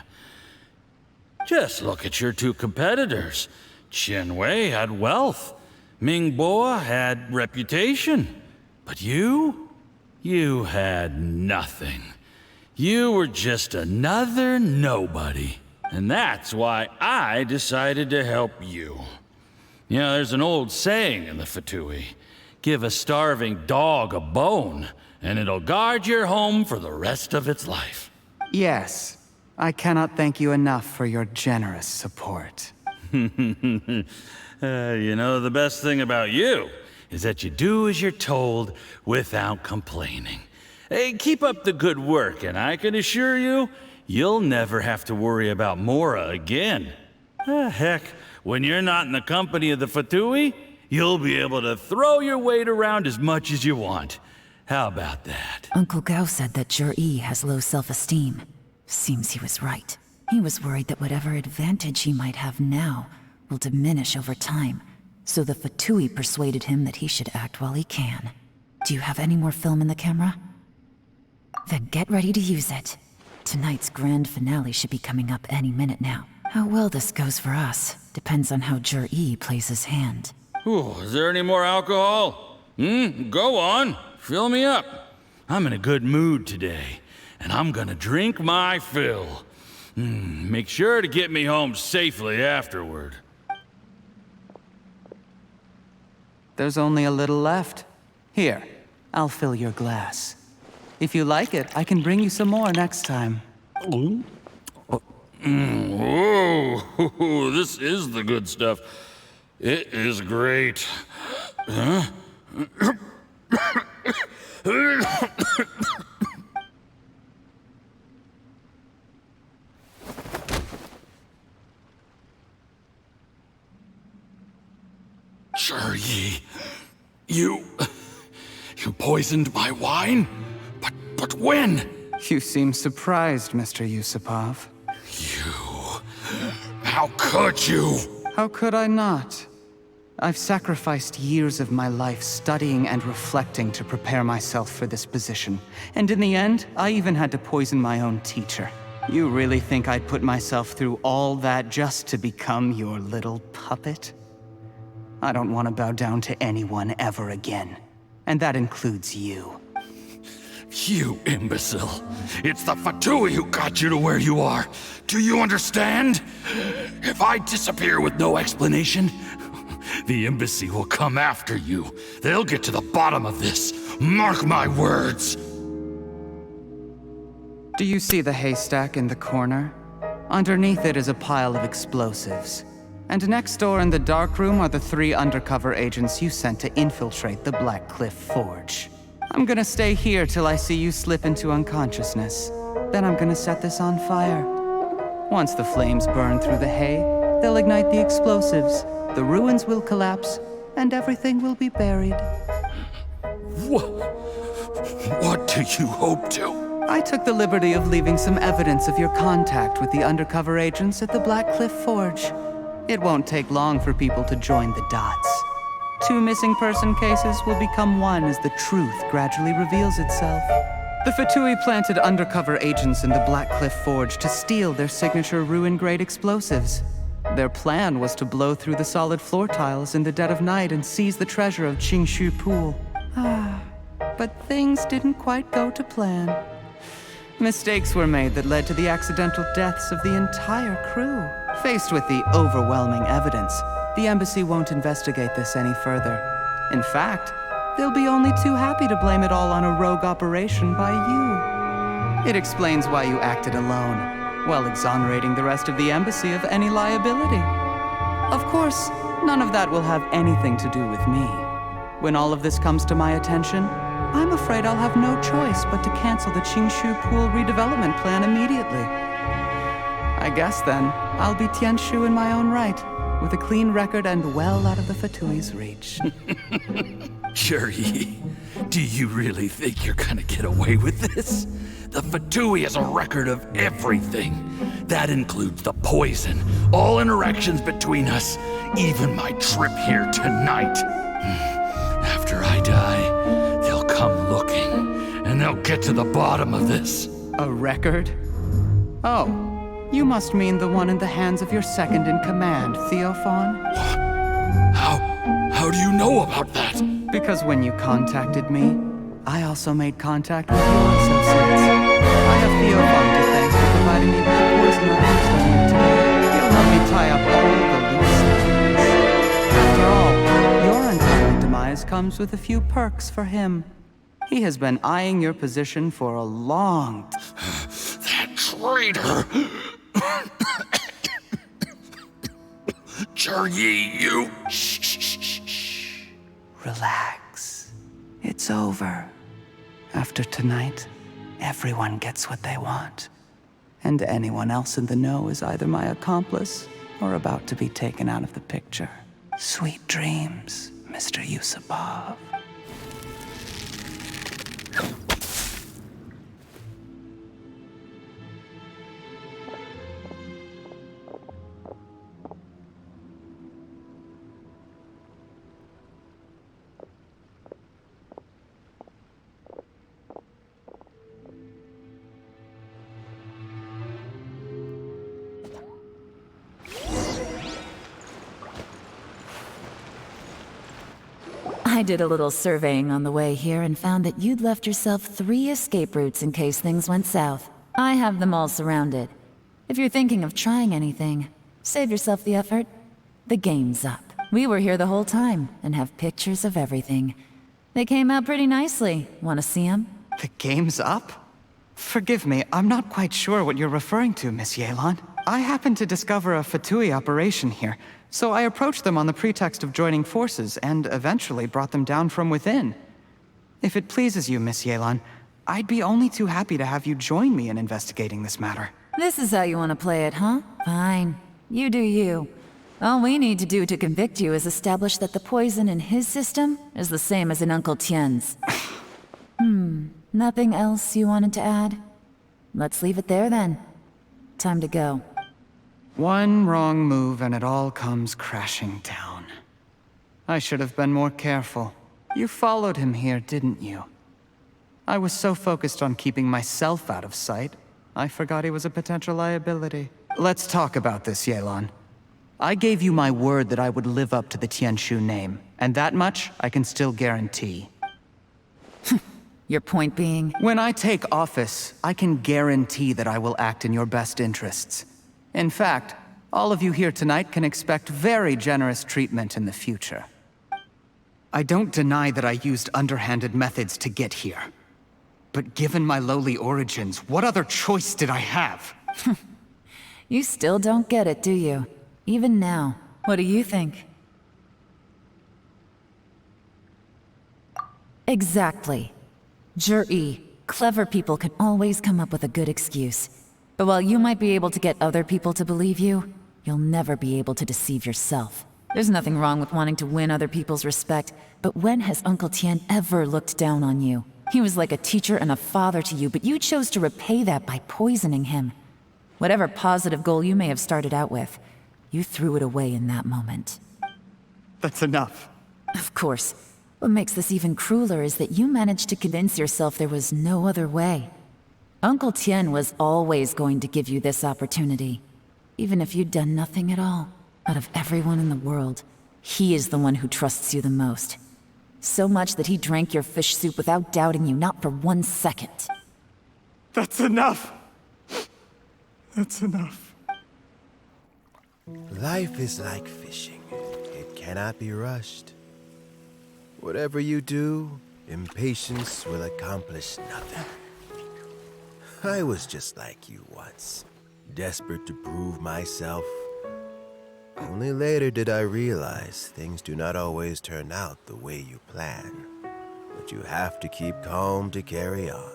Just look at your two competitors. Qian Wei had wealth. Ming Boa had reputation. But you had nothing. You were just another nobody. And that's why I decided to help you. You know, there's an old saying in the Fatui. Give a starving dog a bone, and it'll guard your home for the rest of its life. Yes. I cannot thank you enough for your generous support. You know, the best thing about you is that you do as you're told without complaining. Hey, keep up the good work, and I can assure you, you'll never have to worry about Mora again. Heck, when you're not in the company of the Fatui, you'll be able to throw your weight around as much as you want. How about that? Uncle Gao said that Jur-E has low self-esteem. Seems he was right. He was worried that whatever advantage he might have now will diminish over time, so the Fatui persuaded him that he should act while he can. Do you have any more film in the camera? Then get ready to use it. Tonight's grand finale should be coming up any minute now. How well this goes for us depends on how Jur-E plays his hand. Ooh, is there any more alcohol? Go on, fill me up. I'm in a good mood today, and I'm gonna drink my fill. Make sure to get me home safely afterward. there's only a little left. Here, I'll fill your glass. If you like it, I can bring you some more next time. Whoa, this is the good stuff. It is great. Huh? Yi, you poisoned my wine? But when? You seem surprised, Mr. Yusupov. How could you? How could I not? I've sacrificed years of my life studying and reflecting to prepare myself for this position. And in the end, I even had to poison my own teacher. You really think I'd put myself through all that just to become your little puppet? I don't want to bow down to anyone ever again. And that includes you. You imbecile. It's the Fatui who got you to where you are. Do you understand? If I disappear with no explanation, the embassy will come after you. They'll get to the bottom of this. Mark my words. Do you see the haystack in the corner? Underneath it is a pile of explosives. And next door in the dark room are the 3 undercover agents you sent to infiltrate the Black Cliff Forge. I'm gonna stay here till I see you slip into unconsciousness. Then I'm gonna set this on fire. Once the flames burn through the hay, they'll ignite the explosives, the ruins will collapse, and everything will be buried. What do you hope to? I took the liberty of leaving some evidence of your contact with the undercover agents at the Black Cliff Forge. It won't take long for people to join the dots. 2 missing person cases will become one as the truth gradually reveals itself. The Fatui planted undercover agents in the Black Cliff Forge to steal their signature ruin-grade explosives. Their plan was to blow through the solid floor tiles in the dead of night and seize the treasure of Qingshu Pool. But things didn't quite go to plan. Mistakes were made that led to the accidental deaths of the entire crew. Faced with the overwhelming evidence, the embassy won't investigate this any further. In fact, they'll be only too happy to blame it all on a rogue operation by you. It explains why you acted alone, while exonerating the rest of the embassy of any liability. Of course, none of that will have anything to do with me. When all of this comes to my attention, I'm afraid I'll have no choice but to cancel the Qingshu Pool redevelopment plan immediately. I guess then, I'll be Tianshu in my own right, with a clean record and well out of the Fatui's reach. Yi, do you really think you're gonna get away with this? The Fatui has a record of everything. That includes the poison, all interactions between us, even my trip here tonight. After I die, they'll come looking, and they'll get to the bottom of this. A record? Oh. You must mean the one in the hands of your second in command, Theophan? How do you know about that? Because when you contacted me, I also made contact with your associates. I have Theophan to thank for providing me with the poison I used on you today. He'll help me tie up all the loose ends. After all, your untimely demise comes with a few perks for him. He has been eyeing your position for a long That traitor! Yi, you... Shh. Relax. It's over. After tonight, everyone gets what they want. And anyone else in the know is either my accomplice or about to be taken out of the picture. Sweet dreams, Mr. Yusupov. I did a little surveying on the way here and found that you'd left yourself 3 escape routes in case things went south. I have them all surrounded. If you're thinking of trying anything, save yourself the effort. The game's up. We were here the whole time and have pictures of everything. They came out pretty nicely. Want to see them? The game's up? Forgive me, I'm not quite sure what you're referring to, Miss Yelan. I happened to discover a Fatui operation here, so I approached them on the pretext of joining forces and eventually brought them down from within. If it pleases you, Miss Yelan, I'd be only too happy to have you join me in investigating this matter. This is how you want to play it, huh? Fine. You do you. All we need to do to convict you is establish that the poison in his system is the same as in Uncle Tien's. Nothing else you wanted to add? Let's leave it there then. Time to go. One wrong move and it all comes crashing down. I should have been more careful. You followed him here, didn't you? I was so focused on keeping myself out of sight, I forgot he was a potential liability. Let's talk about this, Yelan. I gave you my word that I would live up to the Tianshu name, and that much I can still guarantee. Your point being? When I take office, I can guarantee that I will act in your best interests. In fact, all of you here tonight can expect very generous treatment in the future. I don't deny that I used underhanded methods to get here. But given my lowly origins, what other choice did I have? You still don't get it, do you? Even now. What do you think? Exactly. Jur-E, clever people can always come up with a good excuse. But while you might be able to get other people to believe you, you'll never be able to deceive yourself. There's nothing wrong with wanting to win other people's respect, but when has Uncle Tien ever looked down on you? He was like a teacher and a father to you, but you chose to repay that by poisoning him. Whatever positive goal you may have started out with, you threw it away in that moment. That's enough. Of course. What makes this even crueler is that you managed to convince yourself there was no other way. Uncle Tien was always going to give you this opportunity. Even if you'd done nothing at all. Out of everyone in the world, he is the one who trusts you the most. So much that he drank your fish soup without doubting you, not for 1 second. That's enough! That's enough. Life is like fishing. It cannot be rushed. Whatever you do, impatience will accomplish nothing. I was just like you once, desperate to prove myself. Only later did I realize things do not always turn out the way you plan. But you have to keep calm to carry on.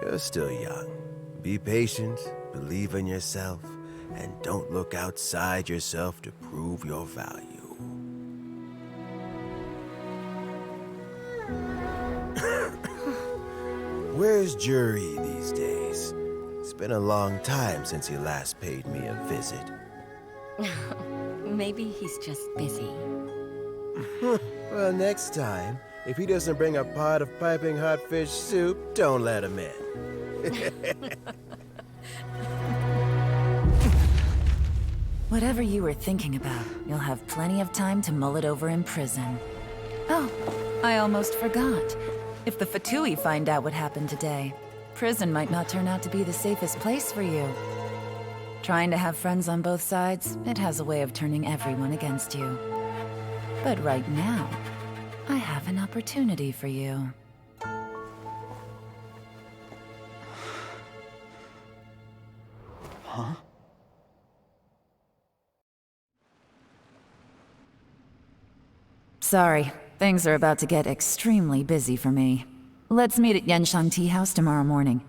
You're still young. Be patient, believe in yourself, and don't look outside yourself to prove your value. Where's Jur-E these days? It's been a long time since he last paid me a visit. Maybe he's just busy. Well, next time, if he doesn't bring a pot of piping hot fish soup, don't let him in. Whatever you were thinking about, you'll have plenty of time to mull it over in prison. Oh, I almost forgot. If the Fatui find out what happened today, prison might not turn out to be the safest place for you. Trying to have friends on both sides, it has a way of turning everyone against you. But right now, I have an opportunity for you. Huh? Sorry, things are about to get extremely busy for me. Let's meet at Yenshang Tea House tomorrow morning.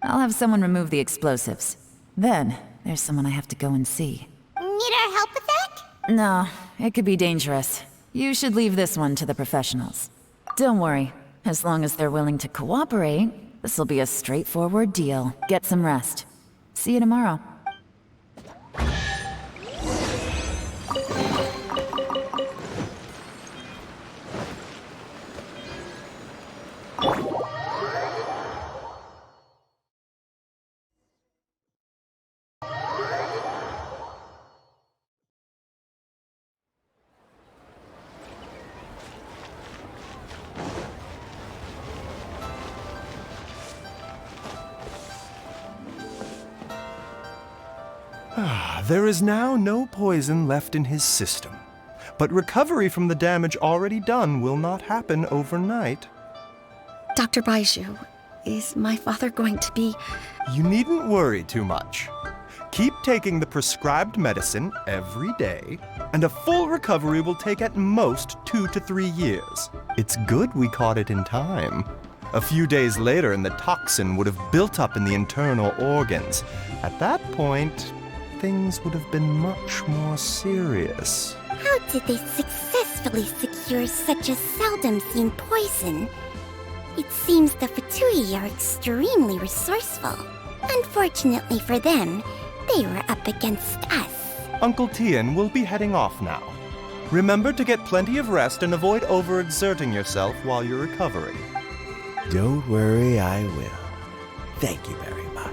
I'll have someone remove the explosives. Then, there's someone I have to go and see. Need our help with that? No, it could be dangerous. You should leave this one to the professionals. Don't worry, as long as they're willing to cooperate, this'll be a straightforward deal. Get some rest. See you tomorrow. There is now no poison left in his system, but recovery from the damage already done will not happen overnight. Dr. Baiju, is my father going to be... You needn't worry too much. Keep taking the prescribed medicine every day, and a full recovery will take at most 2 to 3 years. It's good we caught it in time. A few days later, and the toxin would have built up in the internal organs. At that point, things would have been much more serious. How did they successfully secure such a seldom-seen poison? It seems the Fatui are extremely resourceful. Unfortunately for them, they were up against us. Uncle Tian will be heading off now. Remember to get plenty of rest and avoid overexerting yourself while you're recovering. Don't worry, I will. Thank you very much.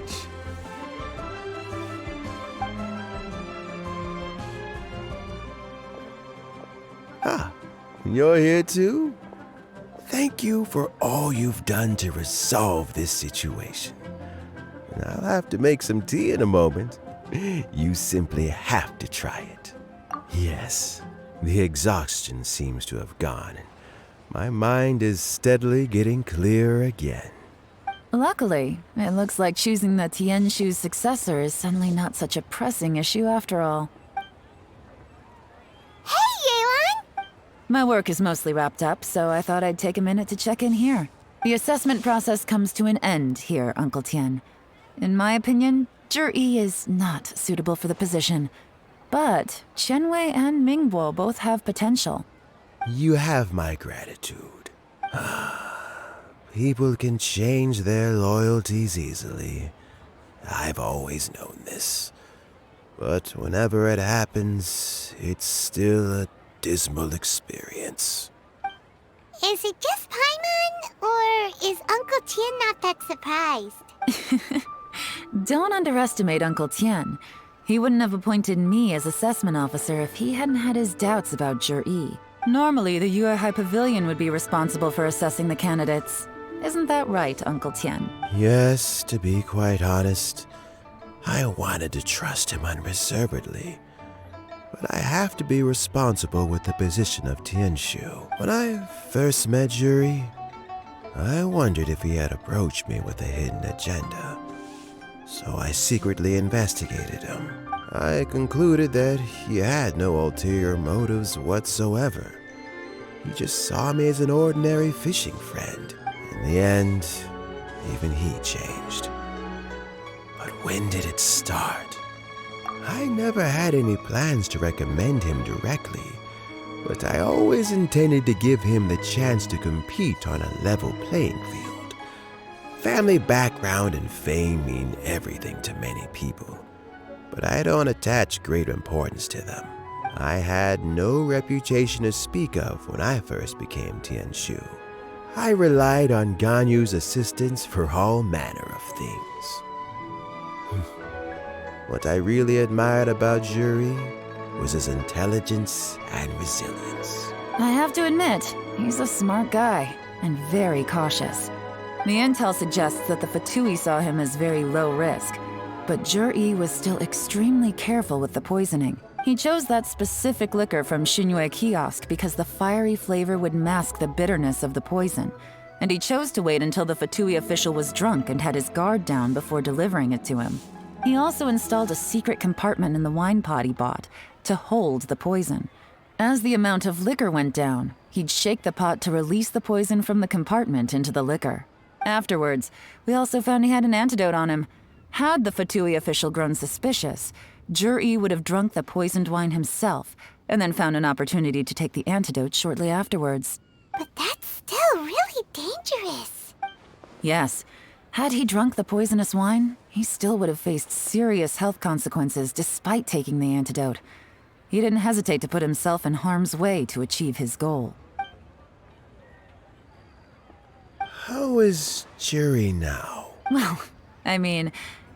Ah, you're here too? Thank you for all you've done to resolve this situation. I'll have to make some tea in a moment. You simply have to try it. Yes, the exhaustion seems to have gone, and my mind is steadily getting clearer again. Luckily, it looks like choosing the Tianshu's successor is suddenly not such a pressing issue after all. Hey, Yelan! My work is mostly wrapped up, so I thought I'd take a minute to check in here. The assessment process comes to an end here, Uncle Tian. In my opinion, Zhi is not suitable for the position. But Qianwei and Mingbo both have potential. You have my gratitude. People can change their loyalties easily. I've always known this. But whenever it happens, it's still a dismal experience. Is it just Paimon, or is Uncle Tian not that surprised? Don't underestimate Uncle Tian. He wouldn't have appointed me as assessment officer if he hadn't had his doubts about Zhi. Normally, the Yuehai Pavilion would be responsible for assessing the candidates. Isn't that right, Uncle Tian? Yes, to be quite honest, I wanted to trust him unreservedly. But I have to be responsible with the position of Tianshu. When I first met Zhi, I wondered if he had approached me with a hidden agenda. So I secretly investigated him. I concluded that he had no ulterior motives whatsoever. He just saw me as an ordinary fishing friend. In the end, even he changed. But when did it start? I never had any plans to recommend him directly, but I always intended to give him the chance to compete on a level playing field. Family background and fame mean everything to many people, but I don't attach great importance to them. I had no reputation to speak of when I first became Tianshu. I relied on Ganyu's assistance for all manner of things. What I really admired about Zhi was his intelligence and resilience. I have to admit, he's a smart guy, and very cautious. The intel suggests that the Fatui saw him as very low risk, but Zhi was still extremely careful with the poisoning. He chose that specific liquor from Xinyue Kiosk because the fiery flavor would mask the bitterness of the poison, and he chose to wait until the Fatui official was drunk and had his guard down before delivering it to him. He also installed a secret compartment in the wine pot he bought to hold the poison. As the amount of liquor went down, he'd shake the pot to release the poison from the compartment into the liquor. Afterwards, we also found he had an antidote on him. Had the Fatui official grown suspicious, Zhi would have drunk the poisoned wine himself, and then found an opportunity to take the antidote shortly afterwards. But that's still really dangerous. Yes. Had he drunk the poisonous wine, he still would have faced serious health consequences despite taking the antidote. He didn't hesitate to put himself in harm's way to achieve his goal. How is Zhi now? Well, I mean,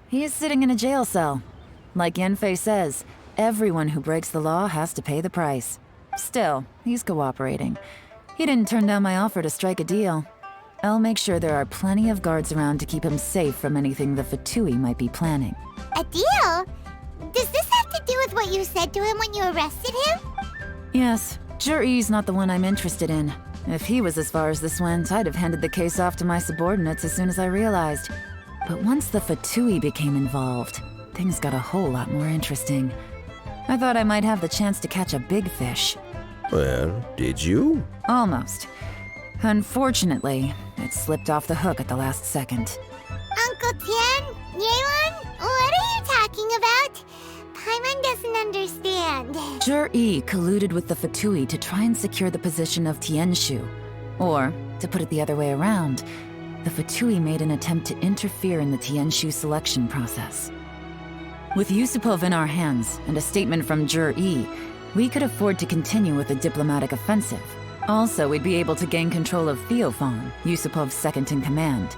he is sitting in a jail cell. Like Yanfei says, everyone who breaks the law has to pay the price. Still, he's cooperating. He didn't turn down my offer to strike a deal. I'll make sure there are plenty of guards around to keep him safe from anything the Fatui might be planning. A deal? Does this have to do with what you said to him when you arrested him? Yes, Zhiyi's not the one I'm interested in. If he was as far as this went, I'd have handed the case off to my subordinates as soon as I realized. But once the Fatui became involved, things got a whole lot more interesting. I thought I might have the chance to catch a big fish. Well, did you? Almost. Unfortunately, it slipped off the hook at the last second. Uncle Tian? Yelan? What are you talking about? Paimon doesn't understand. Zhiyi colluded with the Fatui to try and secure the position of Tianshu. Or, to put it the other way around, the Fatui made an attempt to interfere in the Tianshu selection process. With Yusupov in our hands and a statement from Zhiyi, we could afford to continue with a diplomatic offensive. Also, we'd be able to gain control of Theophan, Yusupov's second-in-command.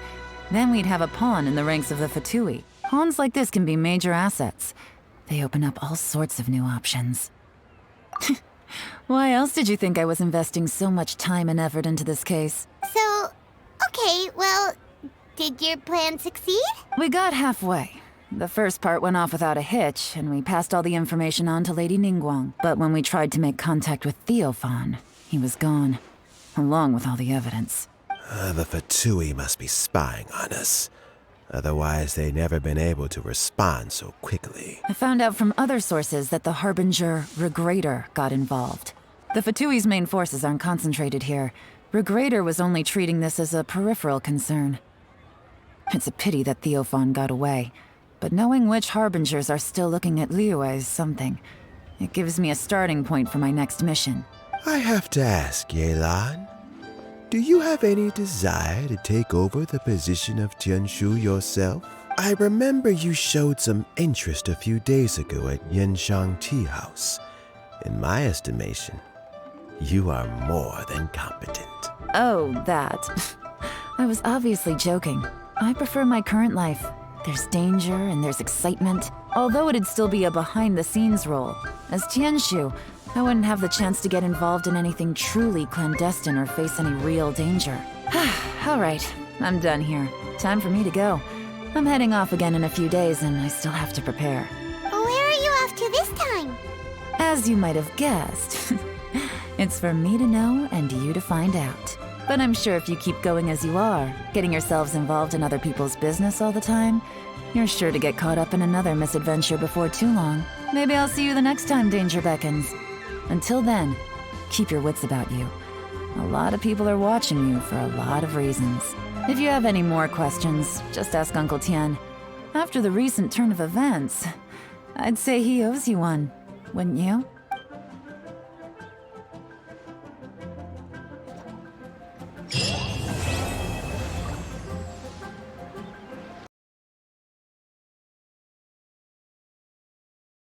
Then we'd have a pawn in the ranks of the Fatui. Pawns like this can be major assets. They open up all sorts of new options. Why else did you think I was investing so much time and effort into this case? So, okay, well, did your plan succeed? We got halfway. The first part went off without a hitch, and we passed all the information on to Lady Ningguang. But when we tried to make contact with Theophan, he was gone, along with all the evidence. The Fatui must be spying on us. Otherwise, they'd never been able to respond so quickly. I found out from other sources that the Harbinger Regrator got involved. The Fatui's main forces aren't concentrated here. Regrator was only treating this as a peripheral concern. It's a pity that Theophan got away, but knowing which Harbingers are still looking at Liyue is something. It gives me a starting point for my next mission. I have to ask, Yelan, do you have any desire to take over the position of Tianshu yourself? I remember you showed some interest a few days ago at Yenshang Tea House. In my estimation, you are more than competent. Oh, that. I was obviously joking. I prefer my current life. There's danger and there's excitement, although it'd still be a behind-the-scenes role. As Tianshu, I wouldn't have the chance to get involved in anything truly clandestine or face any real danger. All right, I'm done here. Time for me to go. I'm heading off again in a few days and I still have to prepare. Where are you off to this time? As you might have guessed, it's for me to know and you to find out. But I'm sure if you keep going as you are, getting yourselves involved in other people's business all the time, you're sure to get caught up in another misadventure before too long. Maybe I'll see you the next time danger beckons. Until then, keep your wits about you. A lot of people are watching you for a lot of reasons. If you have any more questions, just ask Uncle Tian. After the recent turn of events, I'd say he owes you one, wouldn't you?